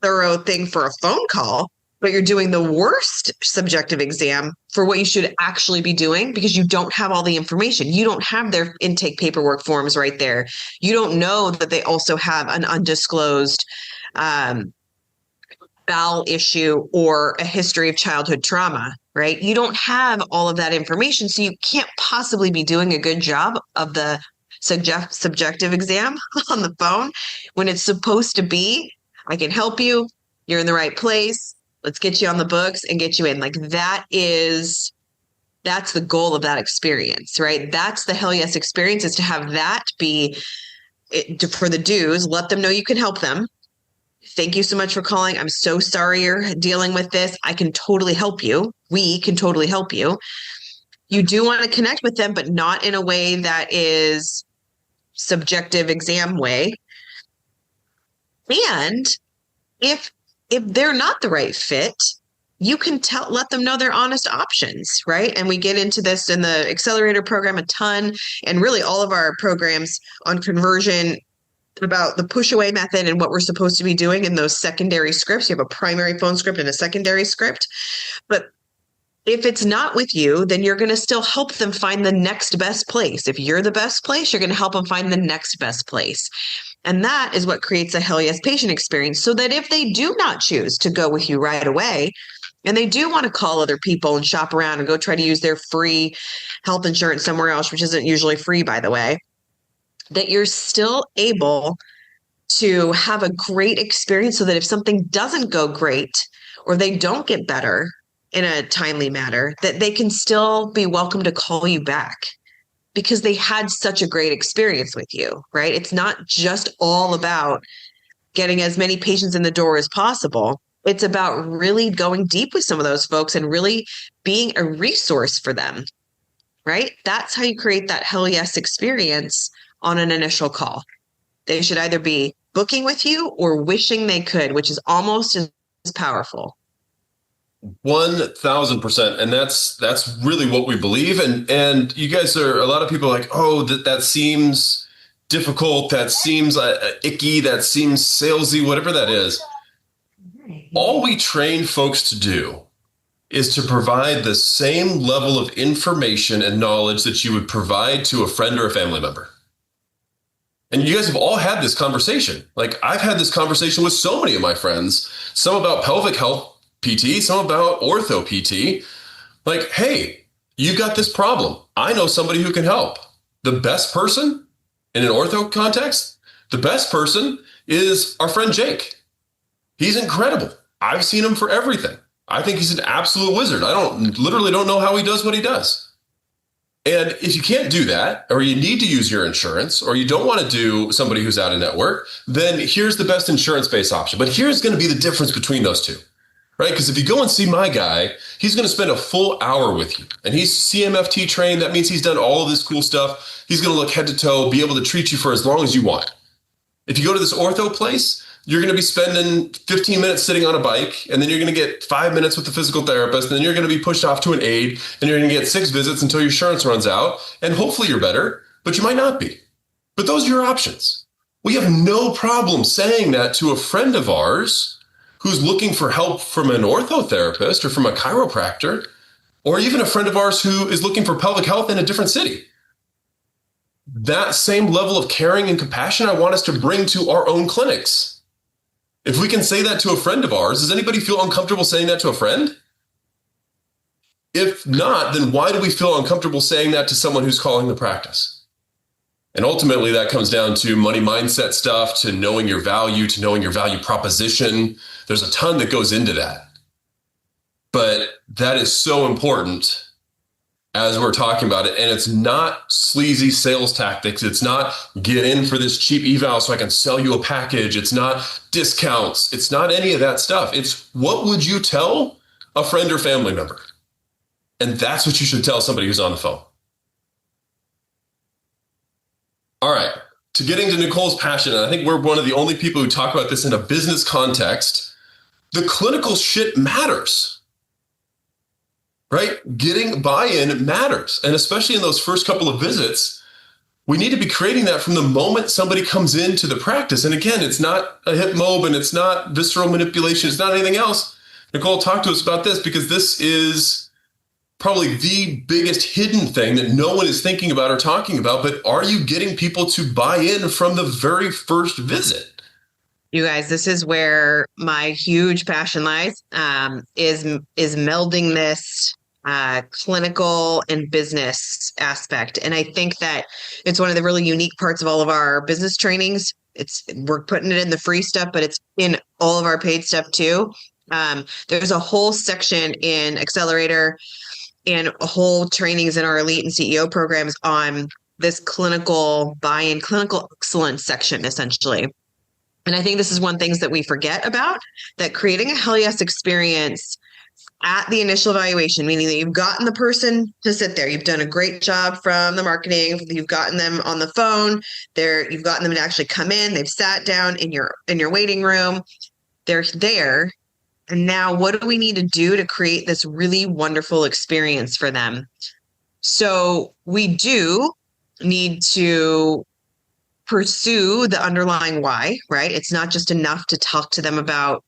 thorough thing for a phone call, but you're doing the worst subjective exam for what you should actually be doing because you don't have all the information. You don't have their intake paperwork forms right there. You don't know that they also have an undisclosed bowel issue or a history of childhood trauma, right? You don't have all of that information, so you can't possibly be doing a good job of the subjective exam on the phone when it's supposed to be, I can help you, you're in the right place, let's get you on the books and get you in. Like that's the goal of that experience, right? That's the hell yes experience, is to have that be it, for the dues. Let them know you can help them. Thank you so much for calling. I'm so sorry you're dealing with this. I can totally help you. We can totally help you. You do want to connect with them, but not in a way that is subjective exam way. And if they're not the right fit, you can let them know their honest options, right? And we get into this in the Accelerator program a ton, and really all of our programs on conversion about the push away method and what we're supposed to be doing in those secondary scripts. You have a primary phone script and a secondary script. But if it's not with you, then you're going to still help them find the next best place. If you're the best place, you're going to help them find the next best place. And that is what creates a hell yes patient experience, so that if they do not choose to go with you right away, and they do want to call other people and shop around and go try to use their free health insurance somewhere else, which isn't usually free, by the way, that you're still able to have a great experience, so that if something doesn't go great or they don't get better in a timely manner, that they can still be welcome to call you back because they had such a great experience with you, right? It's not just all about getting as many patients in the door as possible. It's about really going deep with some of those folks and really being a resource for them, right? That's how you create that hell yes experience on an initial call. They should either be booking with you or wishing they could, which is almost as powerful. 1,000%. And that's really what we believe. And you guys are, a lot of people are like, oh, that seems difficult. That seems icky. That seems salesy, whatever that is. All we train folks to do is to provide the same level of information and knowledge that you would provide to a friend or a family member. And you guys have all had this conversation. Like, I've had this conversation with so many of my friends, some about pelvic health PT, some about ortho PT. Like, hey, you've got this problem. I know somebody who can help. The best person in an ortho context, the best person is our friend Jake. He's incredible. I've seen him for everything. I think he's an absolute wizard. I literally don't know how he does what he does. And if you can't do that, or you need to use your insurance, or you don't want to do somebody who's out of network, then here's the best insurance-based option. But here's going to be the difference between those two, right? Because if you go and see my guy, he's going to spend a full hour with you. And he's CMFT trained. That means he's done all of this cool stuff. He's going to look head to toe, be able to treat you for as long as you want. If you go to this ortho place, you're going to be spending 15 minutes sitting on a bike, and then you're going to get 5 minutes with the physical therapist, and then you're going to be pushed off to an aide, and you're going to get 6 visits until your insurance runs out, and hopefully you're better, but you might not be. But those are your options. We have no problem saying that to a friend of ours who's looking for help from an orthotherapist or from a chiropractor, or even a friend of ours who is looking for pelvic health in a different city. That same level of caring and compassion I want us to bring to our own clinics. If we can say that to a friend of ours, does anybody feel uncomfortable saying that to a friend? If not, then why do we feel uncomfortable saying that to someone who's calling the practice? And ultimately, that comes down to money mindset stuff, to knowing your value, to knowing your value proposition. There's a ton that goes into that. But that is so important as we're talking about it. And it's not sleazy sales tactics. It's not get in for this cheap eval so I can sell you a package. It's not discounts. It's not any of that stuff. It's what would you tell a friend or family member? And that's what you should tell somebody who's on the phone. All right, to getting to Nicole's passion, and I think we're one of the only people who talk about this in a business context, the clinical shit matters. Right? Getting buy-in matters. And especially in those first couple of visits, we need to be creating that from the moment somebody comes into the practice. And again, it's not a hip mob and it's not visceral manipulation. It's not anything else. Nicole, talk to us about this, because this is probably the biggest hidden thing that no one is thinking about or talking about. But are you getting people to buy in from the very first visit? You guys, this is where my huge passion lies, is melding this clinical and business aspect. And I think that it's one of the really unique parts of all of our business trainings. We're putting it in the free stuff, but it's in all of our paid stuff too. There's a whole section in Accelerator and a whole trainings in our elite and CEO programs on this clinical buy-in, clinical excellence section, essentially. And I think this is one of the things that we forget about, that creating a hell yes experience at the initial evaluation, meaning that you've gotten the person to sit there, you've done a great job from the marketing, you've gotten them on the phone, you've gotten them to actually come in, they've sat down in your waiting room, they're there. And now what do we need to do to create this really wonderful experience for them? So we do need to pursue the underlying why, right? It's not just enough to talk to them about,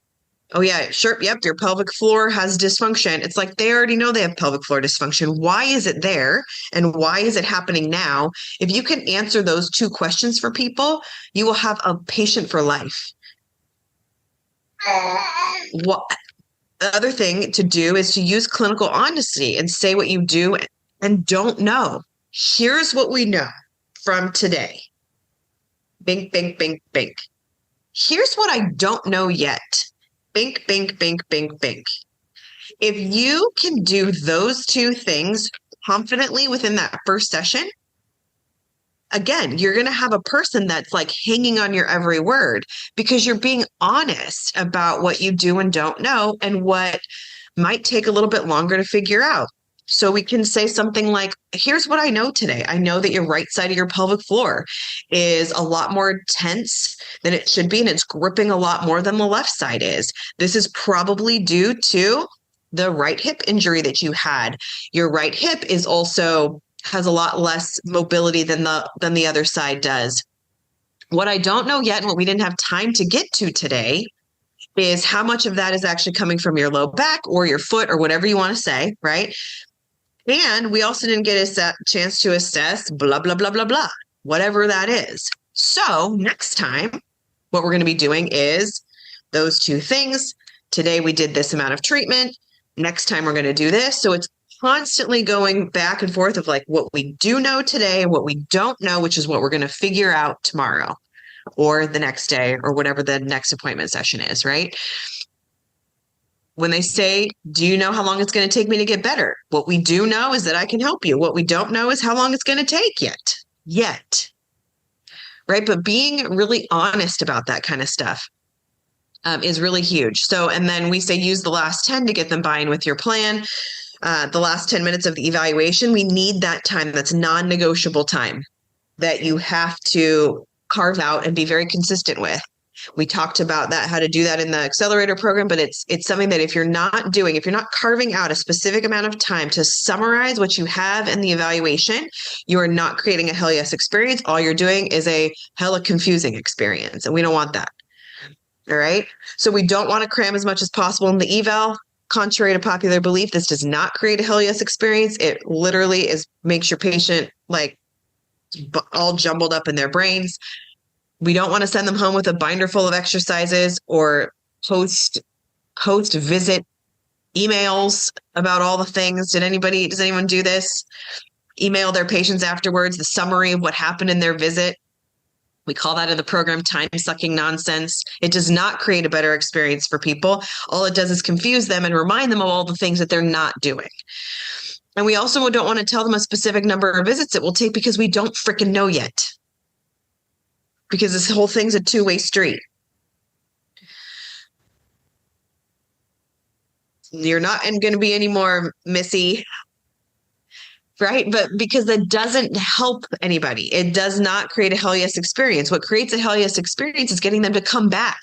oh yeah, sure, yep, your pelvic floor has dysfunction. It's like they already know they have pelvic floor dysfunction. Why is it there? And why is it happening now? If you can answer those two questions for people, you will have a patient for life. The other thing to do is to use clinical honesty and say what you do and don't know. Here's what we know from today. Bink, bink, bink, bink. Here's what I don't know yet. Bink, bink, bink, bink, bink. If you can do those two things confidently within that first session, again, you're going to have a person that's like hanging on your every word, because you're being honest about what you do and don't know and what might take a little bit longer to figure out. So we can say something like, here's what I know today. I know that your right side of your pelvic floor is a lot more tense than it should be, and it's gripping a lot more than the left side is. This is probably due to the right hip injury that you had. Your right hip has a lot less mobility than the other side does. What I don't know yet, and what we didn't have time to get to today, is how much of that is actually coming from your low back or your foot or whatever you want to say, right? And we also didn't get a chance to assess blah, blah, blah, blah, blah, whatever that is. So next time, what we're going to be doing is those two things. Today we did this amount of treatment. Next time we're going to do this. So it's constantly going back and forth of like what we do know today and what we don't know, which is what we're going to figure out tomorrow or the next day or whatever the next appointment session is, right? When they say, do you know how long it's going to take me to get better? What we do know is that I can help you. What we don't know is how long it's going to take yet. Right? But being really honest about that kind of stuff is really huge. So, and then we say use the last 10 to get them buy-in with your plan. The last 10 minutes of the evaluation, we need that time. That's non-negotiable time that you have to carve out and be very consistent with. We talked about that, how to do that in the Accelerator program, but it's something that if you're not carving out a specific amount of time to summarize what you have in the evaluation, you are not creating a hell yes experience. All you're doing is a hella confusing experience, and we don't want that. All right. So we don't want to cram as much as possible in the eval. Contrary to popular belief, this does not create a hell yes experience. It literally makes your patient like all jumbled up in their brains. We don't want to send them home with a binder full of exercises or post visit emails about all the things. Does anyone do this? Email their patients afterwards, the summary of what happened in their visit. We call that in the program time-sucking nonsense. It does not create a better experience for people. All it does is confuse them and remind them of all the things that they're not doing. And we also don't want to tell them a specific number of visits it will take because we don't freaking know yet. Because this whole thing's a two-way street. You're not going to be any more Missy, right? But because that doesn't help anybody. It does not create a hell yes experience. What creates a hell yes experience is getting them to come back,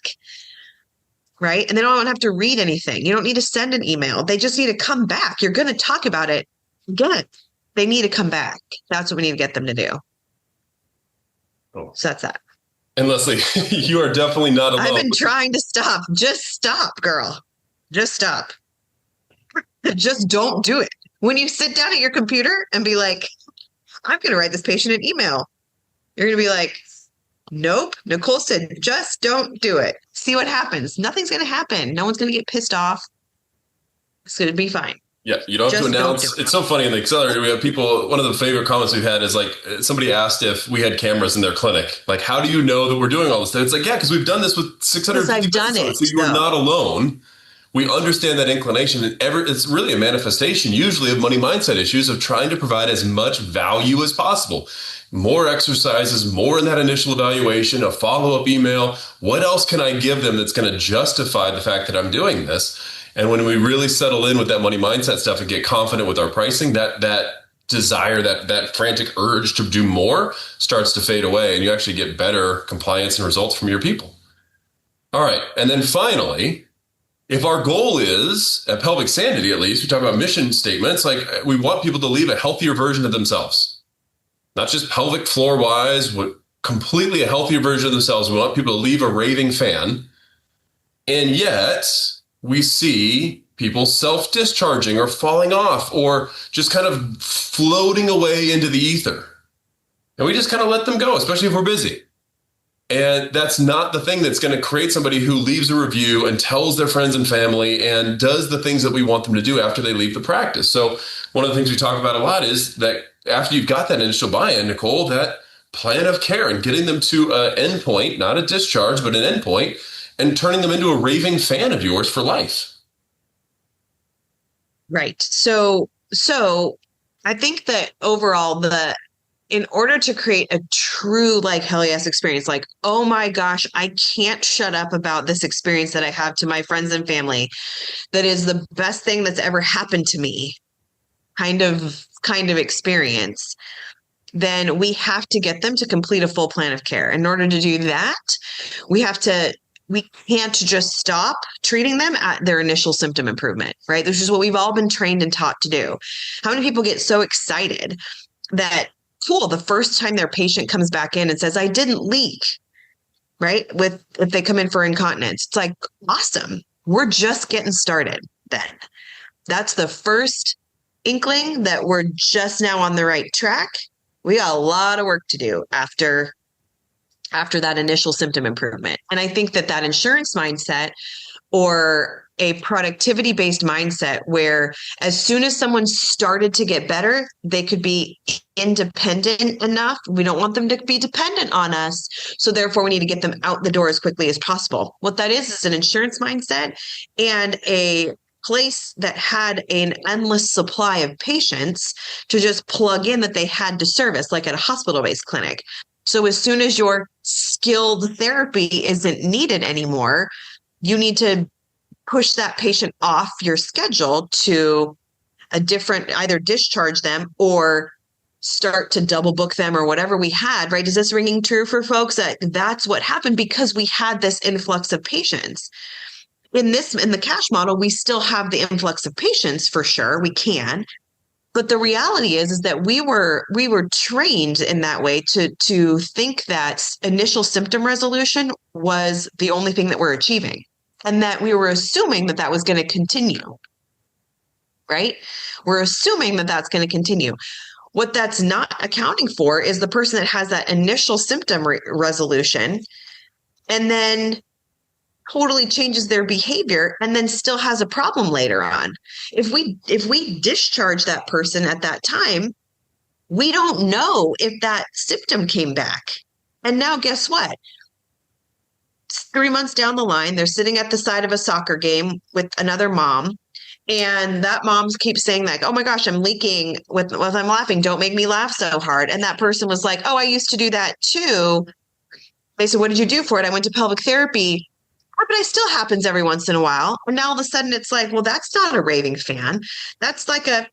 right? And they don't have to read anything. You don't need to send an email. They just need to come back. You're going to talk about it. Good. They need to come back. That's what we need to get them to do. Oh. So that's that. And Leslie, you are definitely not alone. I've been trying to stop. Just stop, girl. Just stop. Just don't do it. When you sit down at your computer and be like, I'm going to write this patient an email, you're going to be like, nope. Nicole said, just don't do it. See what happens. Nothing's going to happen. No one's going to get pissed off. It's going to be fine. Yeah, you don't have to announce. It's so funny in the Accelerator. We have people, one of the favorite comments we've had is like, somebody asked if we had cameras in their clinic. Like, how do you know that we're doing all this? It's like, yeah, because we've done this with 600 people. I've done it. So you're not alone. We understand that inclination. It's really a manifestation, usually, of money mindset issues of trying to provide as much value as possible. More exercises, more in that initial evaluation, a follow-up email. What else can I give them that's going to justify the fact that I'm doing this? And when we really settle in with that money mindset stuff and get confident with our pricing, that desire, that frantic urge to do more starts to fade away, and you actually get better compliance and results from your people. All right. And then finally, if our goal is, at Pelvic Sanity at least, we talk about mission statements, like we want people to leave a healthier version of themselves. Not just pelvic floor-wise, but completely a healthier version of themselves. We want people to leave a raving fan. And yet we see people self-discharging or falling off or just kind of floating away into the ether. And we just kind of let them go, especially if we're busy. And that's not the thing that's going to create somebody who leaves a review and tells their friends and family and does the things that we want them to do after they leave the practice. So one of the things we talk about a lot is that after you've got that initial buy-in, Nicole, that plan of care and getting them to an endpoint, not a discharge, but an endpoint, and turning them into a raving fan of yours for life. Right. So I think that overall, in order to create a true like hell yes experience, like, oh my gosh, I can't shut up about this experience that I have to my friends and family, that is the best thing that's ever happened to me, kind of experience, then we have to get them to complete a full plan of care. In order to do that, we can't just stop treating them at their initial symptom improvement, right? This is what we've all been trained and taught to do. How many people get so excited that, cool, the first time their patient comes back in and says, I didn't leak. right? If they come in for incontinence, it's like, awesome. We're just getting started then. That's the first inkling that we're just now on the right track. We got a lot of work to do after that initial symptom improvement. And I think that insurance mindset or a productivity based mindset where as soon as someone started to get better, they could be independent enough. We don't want them to be dependent on us. So therefore we need to get them out the door as quickly as possible. What that is an insurance mindset and a place that had an endless supply of patients to just plug in that they had to service, like at a hospital-based clinic. So as soon as your skilled therapy isn't needed anymore, you need to push that patient off your schedule to a different, either discharge them or start to double book them or whatever we had, right? Is this ringing true for folks? That's what happened because we had this influx of patients. In the cash model, we still have the influx of patients for sure. We can. But the reality is that we were trained in that way to think that initial symptom resolution was the only thing that we're achieving, and that we were assuming that was going to continue, right? We're assuming that that's going to continue. What that's not accounting for is the person that has that initial symptom resolution and then totally changes their behavior and then still has a problem later on. If we discharge that person at that time, we don't know if that symptom came back. And now guess what? 3 months down the line, they're sitting at the side of a soccer game with another mom. And that mom keeps saying like, oh my gosh, I'm leaking with I'm laughing. Don't make me laugh so hard. And that person was like, oh, I used to do that too. They said, what did you do for it? I went to pelvic therapy. But it still happens every once in a while. And now all of a sudden it's like, well, that's not a raving fan. That's like a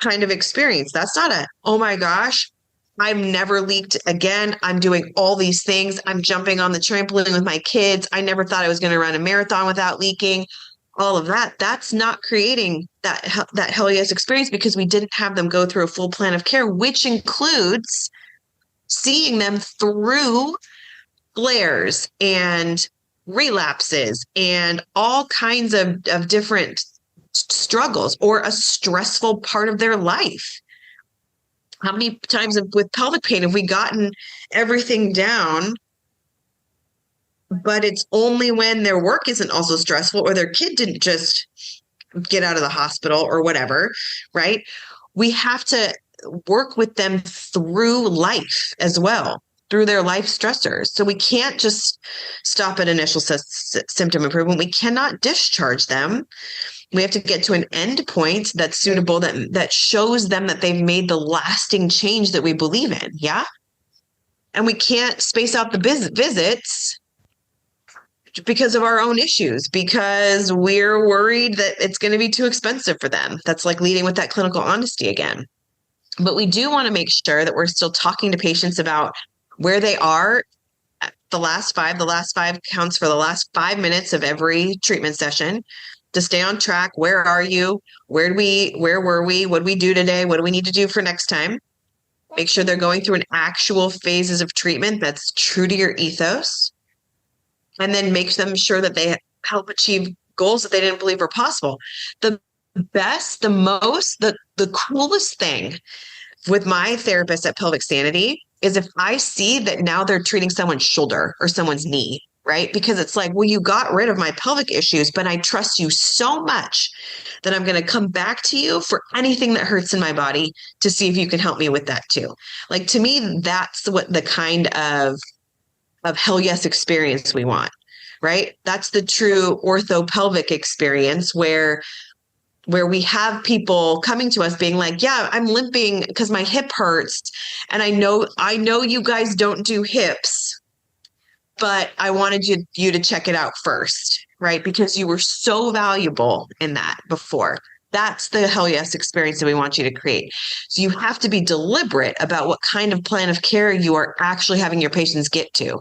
kind of experience. That's not a, oh my gosh, I've never leaked again. I'm doing all these things. I'm jumping on the trampoline with my kids. I never thought I was going to run a marathon without leaking. All of that. That's not creating that hell yes experience because we didn't have them go through a full plan of care, which includes seeing them through flares and relapses and all kinds of different struggles or a stressful part of their life. How many times with pelvic pain have we gotten everything down, but it's only when their work isn't also stressful or their kid didn't just get out of the hospital or whatever, right? We have to work with them through life as well, through their life stressors. So we can't just stop at initial symptom improvement. We cannot discharge them. We have to get to an end point that's suitable, that shows them that they've made the lasting change that we believe in. Yeah. And we can't space out the visits because of our own issues, because we're worried that it's going to be too expensive for them. That's like leading with that clinical honesty again. But we do want to make sure that we're still talking to patients about where they are at the last five counts for the last 5 minutes of every treatment session to stay on track. Where are you? Where were we? What did we do today? What do we need to do for next time? Make sure they're going through an actual phases of treatment that's true to your ethos. And then make them sure that they help achieve goals that they didn't believe were possible. The best, the coolest thing with my therapist at Pelvic Sanity is if I see that now they're treating someone's shoulder or someone's knee, right? Because it's like, well, you got rid of my pelvic issues, but I trust you so much that I'm going to come back to you for anything that hurts in my body to see if you can help me with that too. Like, to me, that's what the kind of hell yes experience we want, right? That's the true orthopelvic experience where we have people coming to us being like, yeah, I'm limping because my hip hurts. And I know you guys don't do hips, but I wanted you to check it out first, right? Because you were so valuable in that before. That's the hell yes experience that we want you to create. So you have to be deliberate about what kind of plan of care you are actually having your patients get to.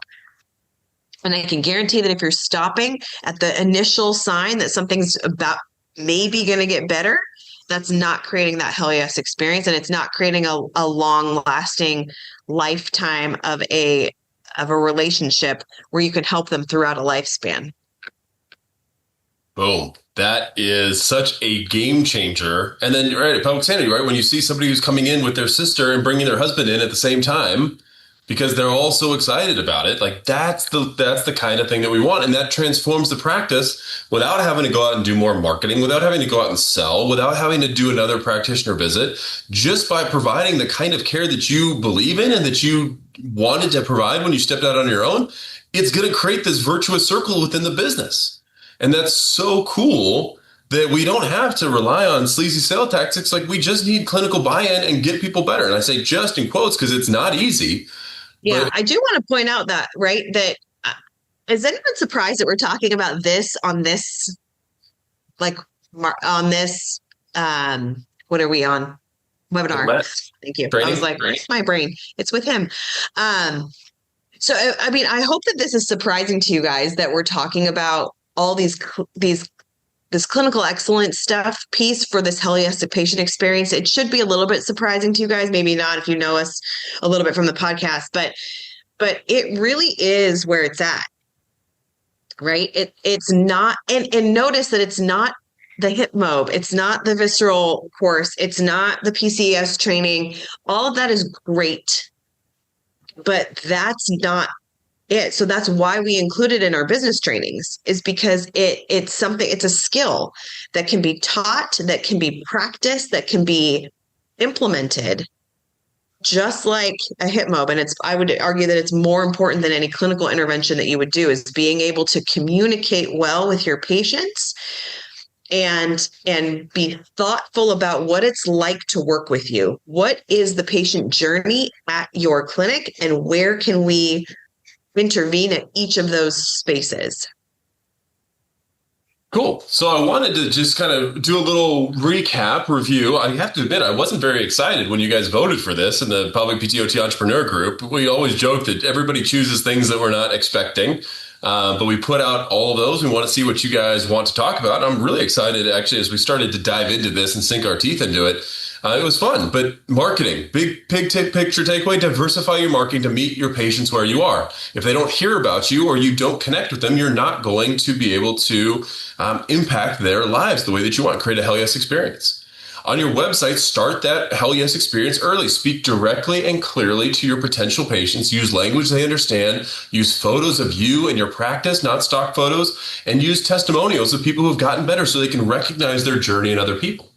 And I can guarantee that if you're stopping at the initial sign that something's about maybe going to get better, that's not creating that hell yes experience. And it's not creating a long lasting lifetime of a of a relationship where you can help them throughout a lifespan. Boom. That is such a game changer. And then, right, pelvic sanity, right? When you see somebody who's coming in with their sister and bringing their husband in at the same time because they're all so excited about it, like that's the kind of thing that we want. And that transforms the practice without having to go out and do more marketing, without having to go out and sell, without having to do another practitioner visit, just by providing the kind of care that you believe in and that you wanted to provide when you stepped out on your own. It's going to create this virtuous circle within the business. And that's so cool that we don't have to rely on sleazy sales tactics. Like, we just need clinical buy-in and get people better. And I say just in quotes because it's not easy. Yeah, I do want to point out that, right, that is anyone surprised that we're talking about this on this, like, on this, what are we on? Webinar. Thank you. Training. I was like, where's my brain? It's with him. So, I mean, I hope that this is surprising to you guys that we're talking about all this clinical excellence stuff piece for this holistic patient experience. It should be a little bit surprising to you guys, maybe not if you know us a little bit from the podcast, but it really is where it's at, right? It's not, and notice that it's not the hip mob, it's not the visceral course, it's not the PCES training. All of that is great, but that's not it. So that's why we include it in our business trainings, is because it's something, it's a skill that can be taught, that can be practiced, that can be implemented, just like a hip mob. And I would argue that it's more important than any clinical intervention that you would do, is being able to communicate well with your patients and be thoughtful about what it's like to work with you. What is the patient journey at your clinic, and where can we intervene at each of those spaces? Cool. So I wanted to just kind of do a little recap review. I have to admit, I wasn't very excited when you guys voted for this in the Pelvic PTOT Entrepreneur Group. We always joke that everybody chooses things that we're not expecting. But we put out all of those. We want to see what you guys want to talk about. I'm really excited, actually, as we started to dive into this and sink our teeth into it. It was fun. But marketing, big picture takeaway: diversify your marketing to meet your patients where you are. If they don't hear about you or you don't connect with them, you're not going to be able to impact their lives the way that you want. Create a hell yes experience. On your website, start that hell yes experience early. Speak directly and clearly to your potential patients. Use language they understand. Use photos of you and your practice, not stock photos, and use testimonials of people who have gotten better so they can recognize their journey in other people.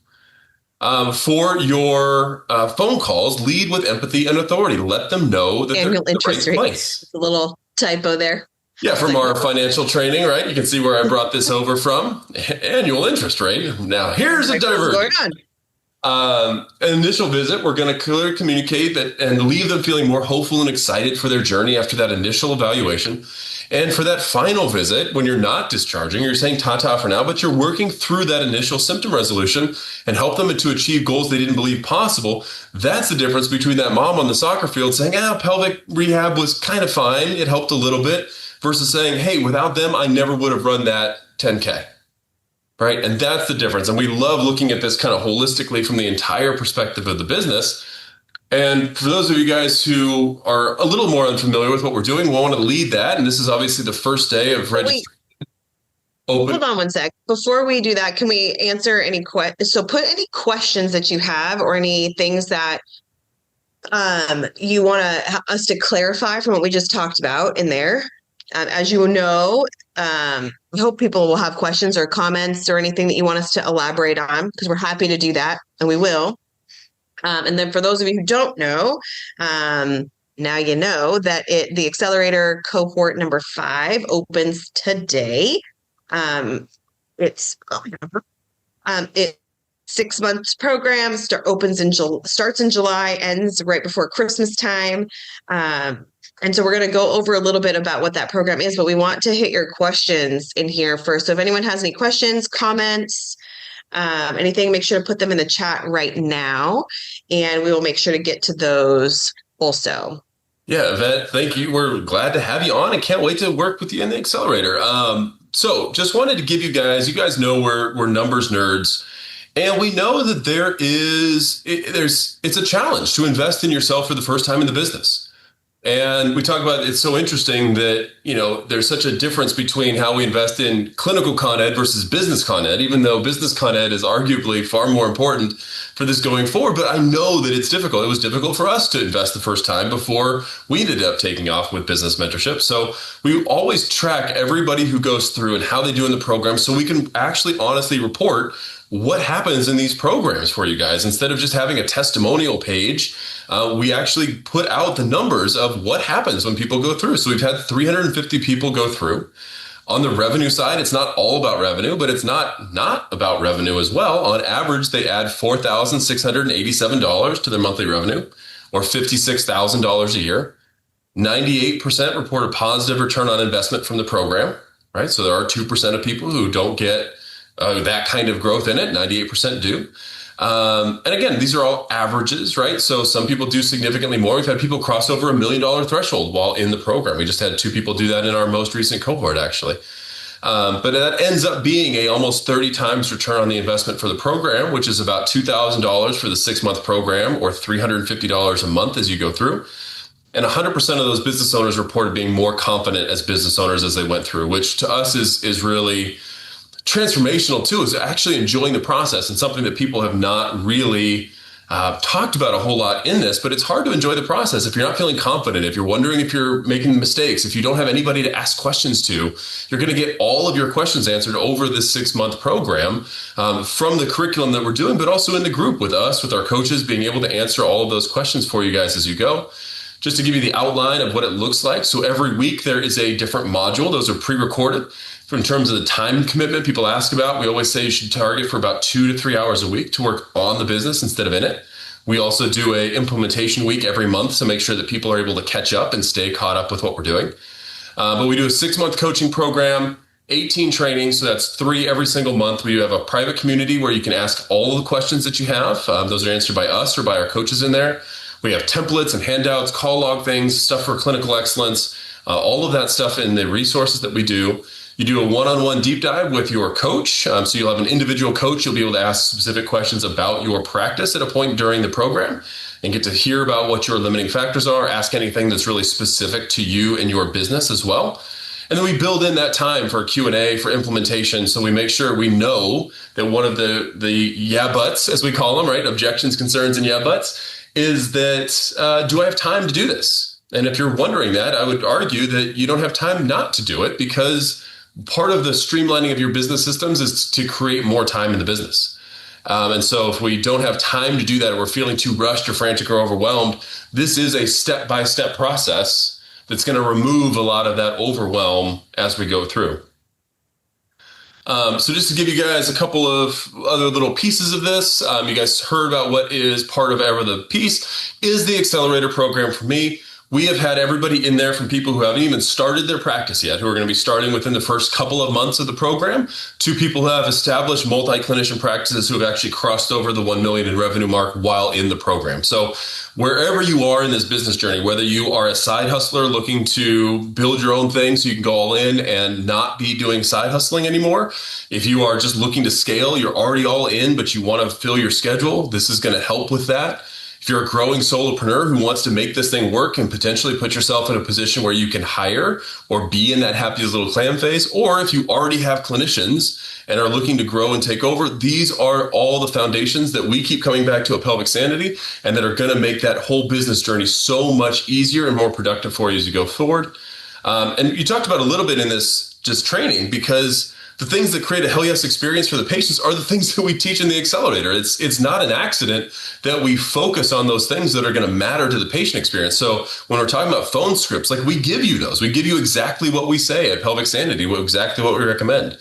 For your phone calls, lead with empathy and authority. Let them know that annual they're in the interest right rate. place. A little typo there. Yeah, from our financial training, right? You can see where I brought this over from. Annual interest rate. Now, here's a diversion. Initial visit, we're going to clearly communicate that and leave them feeling more hopeful and excited for their journey after that initial evaluation. And for that final visit, when you're not discharging, you're saying ta-ta for now, but you're working through that initial symptom resolution and help them to achieve goals they didn't believe possible. That's the difference between that mom on the soccer field saying, pelvic rehab was kind of fine, it helped a little bit, versus saying, hey, without them, I never would have run that 10K. Right. And that's the difference. And we love looking at this kind of holistically from the entire perspective of the business. And for those of you guys who are a little more unfamiliar with what we're doing, we want to lead that. And this is obviously the first day of registration. Hold on one sec. Before we do that, can we answer any questions? So put any questions that you have or any things that you want us to clarify from what we just talked about in there. As you know, I hope people will have questions or comments or anything that you want us to elaborate on, because we're happy to do that, and we will. And then for those of you who don't know, now you know that the Accelerator cohort number 5 opens today. It's 6 months program, starts in July, ends right before Christmas time. And so we're going to go over a little bit about what that program is, but we want to hit your questions in here first. So if anyone has any questions, comments, anything, make sure to put them in the chat right now, and we will make sure to get to those also. Yeah, Yvette, thank you. We're glad to have you on and can't wait to work with you in the Accelerator. So just wanted to give you guys know we're numbers nerds. And we know that it's a challenge to invest in yourself for the first time in the business. And we talk about it's so interesting that, there's such a difference between how we invest in clinical con ed versus business con ed, even though business con ed is arguably far more important for this going forward. But I know that it's difficult. It was difficult for us to invest the first time before we ended up taking off with business mentorship. So we always track everybody who goes through and how they do in the program so we can actually honestly report what happens in these programs for you guys. Instead of just having a testimonial page, we actually put out the numbers of what happens when people go through. So we've had 350 people go through. On the revenue side, it's not all about revenue, but it's not about revenue as well. On average, they add $4,687 to their monthly revenue, or $56,000 a year. 98% report a positive return on investment from the program, right? So there are 2% of people who don't get that kind of growth in it. 98% do. And again, these are all averages, right? So some people do significantly more. We've had people cross over $1 million threshold while in the program. We just had 2 people do that in our most recent cohort, actually. But that ends up being a almost 30 times return on the investment for the program, which is about $2,000 for the 6-month program, or $350 a month as you go through. And 100% of those business owners reported being more confident as business owners as they went through, which to us is really transformational too, is actually enjoying the process, and something that people have not really talked about a whole lot in this. But it's hard to enjoy the process if you're not feeling confident, if you're wondering if you're making mistakes, if you don't have anybody to ask questions to. You're going to get all of your questions answered over this 6-month program from the curriculum that we're doing, but also in the group with us, with our coaches, being able to answer all of those questions for you guys as you go. Just to give you the outline of what it looks like. So every week there is a different module. Those are pre-recorded. In terms of the time commitment people ask about, we always say you should target for about 2 to 3 hours a week to work on the business instead of in it. We also do a implementation week every month to make sure that people are able to catch up and stay caught up with what we're doing. But we do a 6-month coaching program, 18 trainings. So that's 3 every single month. We have a private community where you can ask all of the questions that you have. Those are answered by us or by our coaches in there. We have templates and handouts, call log things, stuff for clinical excellence, all of that stuff in the resources that we do. You do a one-on-one deep dive with your coach. So you'll have an individual coach. You'll be able to ask specific questions about your practice at a point during the program and get to hear about what your limiting factors are, ask anything that's really specific to you and your business as well. And then we build in that time for Q&A, for implementation. So we make sure we know that one of the yeah buts, as we call them, right? Objections, concerns, and yeah buts, is that do I have time to do this? And if you're wondering that, I would argue that you don't have time not to do it, because part of the streamlining of your business systems is to create more time in the business. And so if we don't have time to do that, or we're feeling too rushed or frantic or overwhelmed, this is a step-by-step process that's going to remove a lot of that overwhelm as we go through. So just to give you guys a couple of other little pieces of this, you guys heard about what is part of the piece is the Accelerator program for me. We have had everybody in there, from people who haven't even started their practice yet, who are going to be starting within the first couple of months of the program, to people who have established multi-clinician practices who have actually crossed over the 1 million in revenue mark while in the program. So wherever you are in this business journey, whether you are a side hustler looking to build your own thing so you can go all in and not be doing side hustling anymore, if you are just looking to scale, you're already all in, but you want to fill your schedule, this is going to help with that. If you're a growing solopreneur who wants to make this thing work and potentially put yourself in a position where you can hire or be in that happiest little clam phase, or if you already have clinicians and are looking to grow and take over, these are all the foundations that we keep coming back to at Pelvic Sanity, and that are going to make that whole business journey so much easier and more productive for you as you go forward. And you talked about a little bit in this just training, because the things that create a hell yes experience for the patients are the things that we teach in the Accelerator. It's not an accident that we focus on those things that are going to matter to the patient experience. So when we're talking about phone scripts, like, we give you those. We give you exactly what we say at Pelvic Sanity, exactly what we recommend.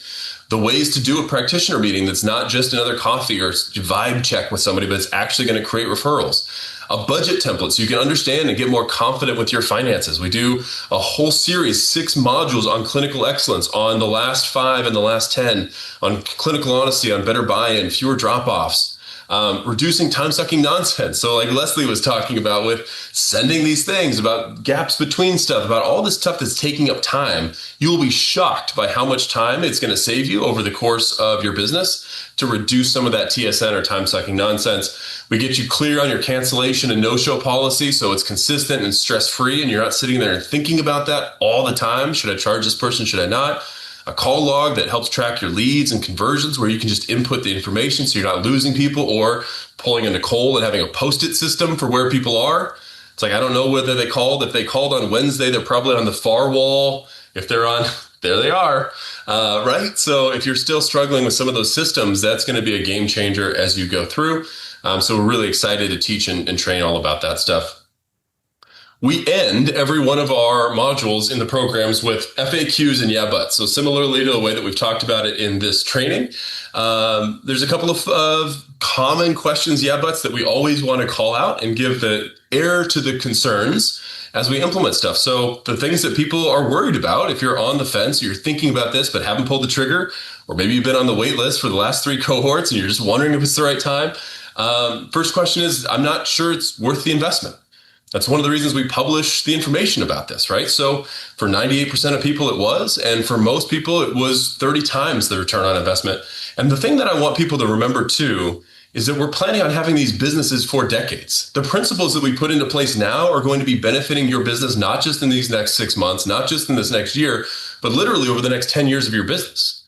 The ways to do a practitioner meeting that's not just another coffee or vibe check with somebody, but it's actually going to create referrals. A budget template so you can understand and get more confident with your finances. We do a whole series, 6 modules on clinical excellence, on the last 5 and the last 10, on clinical honesty, on better buy-in, fewer drop-offs. reducing time-sucking nonsense. So like Leslie was talking about with sending these things, about gaps between stuff, about all this stuff that's taking up time, you will be shocked by how much time it's going to save you over the course of your business to reduce some of that TSN or time-sucking nonsense. We get you clear on your cancellation and no-show policy so it's consistent and stress-free, and you're not sitting there and thinking about that all the time. Should I charge this person? Should I not? A call log that helps track your leads and conversions where you can just input the information so you're not losing people, or pulling a Nicole and having a post-it system for where people are. It's like, I don't know whether they called. If they called on Wednesday, they're probably on the far wall. If they're on, there they are, right? So if you're still struggling with some of those systems, that's going to be a game changer as you go through. So we're really excited to teach and train all about that stuff. We end every one of our modules in the programs with FAQs and yeah buts. So similarly to the way that we've talked about it in this training, there's a couple of common questions, yeah buts, that we always want to call out and give the air to the concerns as we implement stuff. So the things that people are worried about, if you're on the fence, you're thinking about this but haven't pulled the trigger, or maybe you've been on the wait list for the last 3 cohorts and you're just wondering if it's the right time. First question is, I'm not sure it's worth the investment. That's one of the reasons we publish the information about this, right? So for 98% of people, it was, and for most people, it was 30 times the return on investment. And the thing that I want people to remember too is that we're planning on having these businesses for decades. The principles that we put into place now are going to be benefiting your business, not just in these next 6 months, not just in this next year, but literally over the next 10 years of your business.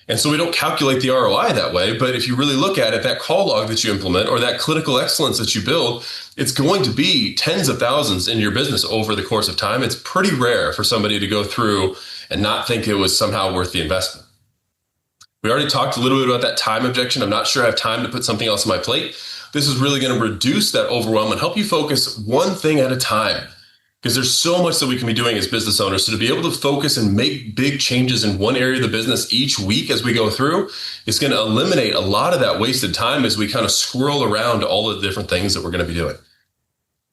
And so we don't calculate the ROI that way. But if you really look at it, that call log that you implement or that clinical excellence that you build, it's going to be tens of thousands in your business over the course of time. It's pretty rare for somebody to go through and not think it was somehow worth the investment. We already talked a little bit about that time objection. I'm not sure I have time to put something else on my plate. This is really going to reduce that overwhelm and help you focus one thing at a time, because there's so much that we can be doing as business owners. So to be able to focus and make big changes in one area of the business each week as we go through is going to eliminate a lot of that wasted time as we kind of swirl around all the different things that we're going to be doing.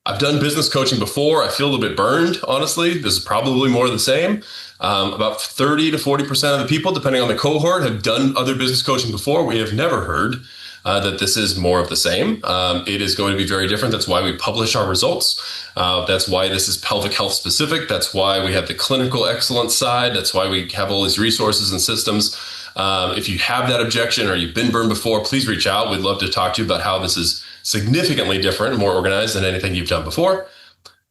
I've done business coaching before. I feel a little bit burned, honestly. This is probably more of the same. About 30 to 40% of the people, depending on the cohort, have done other business coaching before. We have never heard that this is more of the same. It is going to be very different. That's why we publish our results. That's why this is pelvic health specific. That's why we have the clinical excellence side. That's why we have all these resources and systems. If you have that objection or you've been burned before, please reach out. We'd love to talk to you about how this is significantly different and more organized than anything you've done before.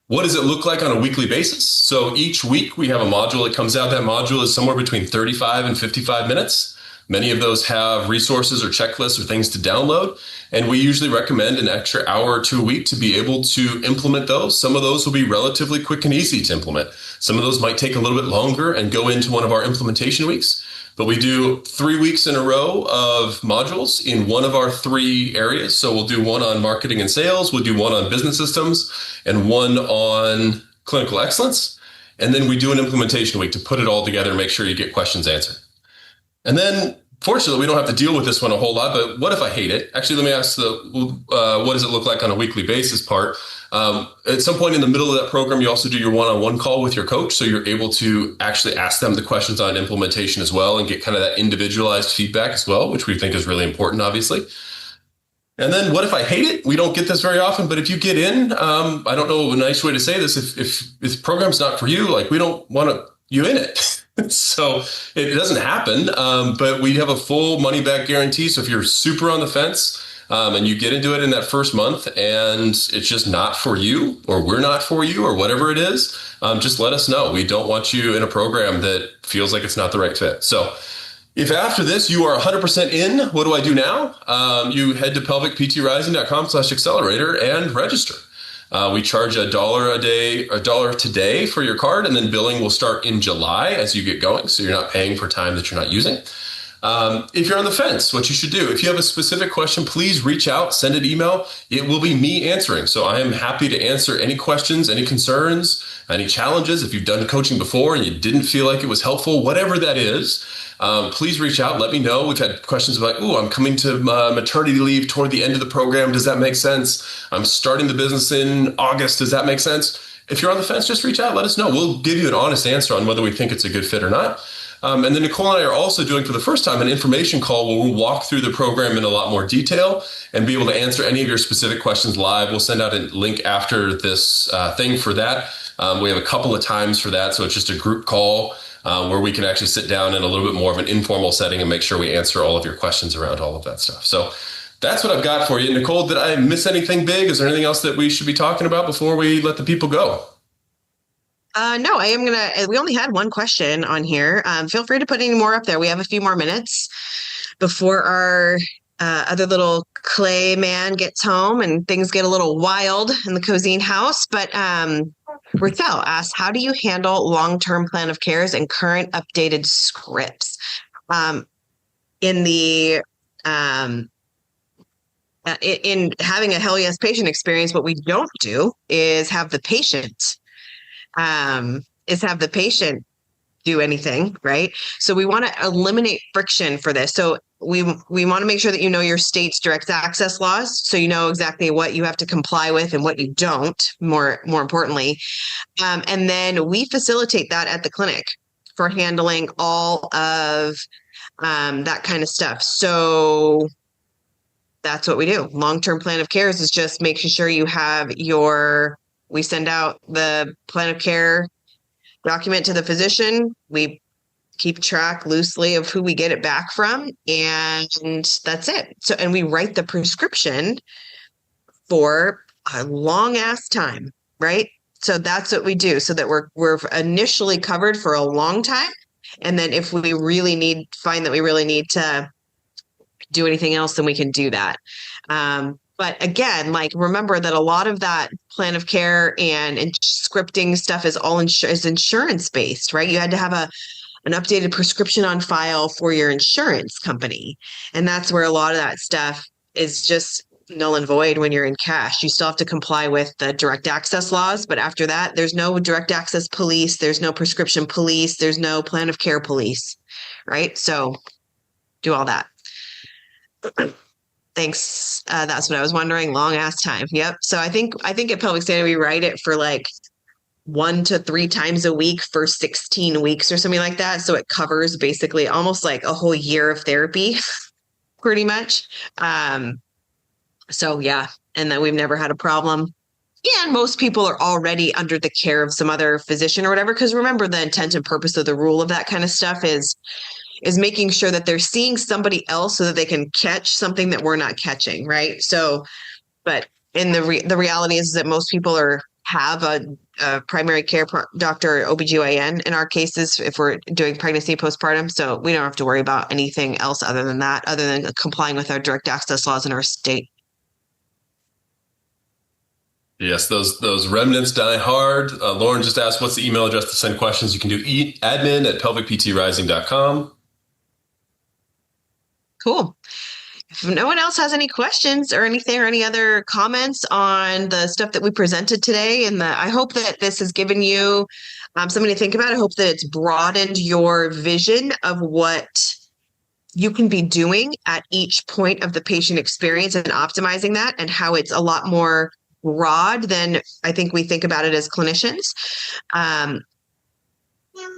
What does it look like on a weekly basis? So each week we have a module that comes out. That module is somewhere between 35 and 55 minutes. Many of those have resources or checklists or things to download. And we usually recommend an extra hour or 2 a week to be able to implement those. Some of those will be relatively quick and easy to implement. Some of those might take a little bit longer and go into one of our implementation weeks. But we do 3 weeks in a row of modules in one of our 3 areas. So we'll do one on marketing and sales. We'll do one on business systems and one on clinical excellence. And then we do an implementation week to put it all together and make sure you get questions answered. And then, fortunately, we don't have to deal with this one a whole lot, but what if I hate it? Actually, let me ask the what does it look like on a weekly basis part. At some point in the middle of that program, you also do your one-on-one call with your coach, so you're able to actually ask them the questions on implementation as well and get kind of that individualized feedback as well, which we think is really important, obviously. And then what if I hate it? We don't get this very often, but if you get in, I don't know a nice way to say this. If this program's not for you, like we don't want you in it. So it doesn't happen, but we have a full money back guarantee. So if you're super on the fence and you get into it in that first month and it's just not for you, or we're not for you, or whatever it is, just let us know. We don't want you in a program that feels like it's not the right fit. So if after this you are 100% in, what do I do now? You head to pelvicptrising.com/accelerator and register. We charge $1 today for your card, and then billing will start in July as you get going. So you're not paying for time that you're not using. If you're on the fence, what you should do, if you have a specific question, please reach out, send an email. It will be me answering. So I am happy to answer any questions, any concerns, any challenges. If you've done coaching before and you didn't feel like it was helpful, whatever that is, please reach out. Let me know. We've had questions about, I'm coming to maternity leave toward the end of the program. Does that make sense? I'm starting the business in August. Does that make sense? If you're on the fence, just reach out. Let us know. We'll give you an honest answer on whether we think it's a good fit or not. And then Nicole and I are also doing for the first time an information call where we'll walk through the program in a lot more detail and be able to answer any of your specific questions live. We'll send out a link after this thing for that. We have a couple of times for that. So it's just a group call where we can actually sit down in a little bit more of an informal setting and make sure we answer all of your questions around all of that stuff. So that's what I've got for you. Nicole, did I miss anything big? Is there anything else that we should be talking about before we let the people go? No, I am we only had one question on here. Feel free to put any more up there. We have a few more minutes before our other little clay man gets home and things get a little wild in the Cozine house. But Raquel asks, how do you handle long-term plan of cares and current updated scripts? In having a Hell Yes patient experience, what we don't do is have the patient do anything, right? So we want to eliminate friction for this. So we want to make sure that you know your state's direct access laws, so you know exactly what you have to comply with and what you don't, more importantly. And then we facilitate that at the clinic for handling all of that kind of stuff. So that's what we do. Long-term plan of cares is just making sure you have we send out the plan of care document to the physician. We keep track loosely of who we get it back from, and that's it. So, and we write the prescription for a long ass time, right? So that's what we do, so that we're initially covered for a long time. And then if we really find that we really need to do anything else, then we can do that. But again, like, remember that a lot of that plan of care and scripting stuff is all is insurance based, right? You had to have an updated prescription on file for your insurance company. And that's where a lot of that stuff is just null and void when you're in cash. You still have to comply with the direct access laws. But after that, there's no direct access police. There's no prescription police. There's no plan of care police, right? So do all that. Thanks. That's what I was wondering. Long ass time. Yep. So I think at Pelvic Standard, we write it for like 1 to 3 times a week for 16 weeks or something like that. So it covers basically almost like a whole year of therapy, pretty much. So yeah. And then we've never had a problem. Yeah, and most people are already under the care of some other physician or whatever. Because remember, the intent and purpose of the rule of that kind of stuff is making sure that they're seeing somebody else so that they can catch something that we're not catching, right? So, but in the reality is that most people have a primary care doctor, OBGYN in our cases, if we're doing pregnancy postpartum. So we don't have to worry about anything else other than complying with our direct access laws in our state. Yes, those remnants die hard. Lauren just asked, what's the email address to send questions? You can do admin@pelvicptrising.com. Cool. If no one else has any questions or anything or any other comments on the stuff that we presented today, and I hope that this has given you something to think about. I hope that it's broadened your vision of what you can be doing at each point of the patient experience and optimizing that, and how it's a lot more broad than I think we think about it as clinicians.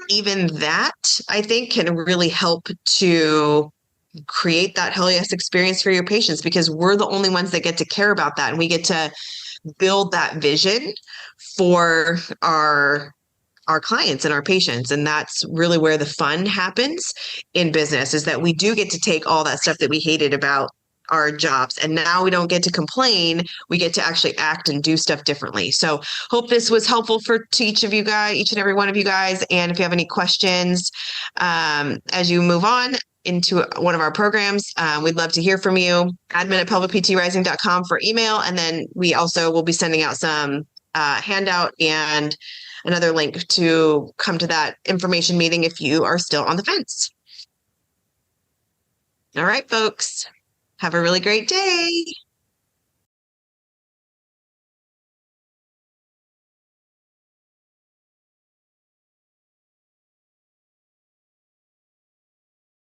Even that, I think, can really help to create that Hell Yes experience for your patients, because we're the only ones that get to care about that. And we get to build that vision for our clients and our patients. And that's really where the fun happens in business, is that we do get to take all that stuff that we hated about our jobs, and now we don't get to complain. We get to actually act and do stuff differently. So hope this was helpful to each of you guys, each and every one of you guys. And if you have any questions as you move on into one of our programs, we'd love to hear from you. admin@pelvicptrising.com for email. And then we also will be sending out some handout and another link to come to that information meeting if you are still on the fence. All right, folks. Have a really great day.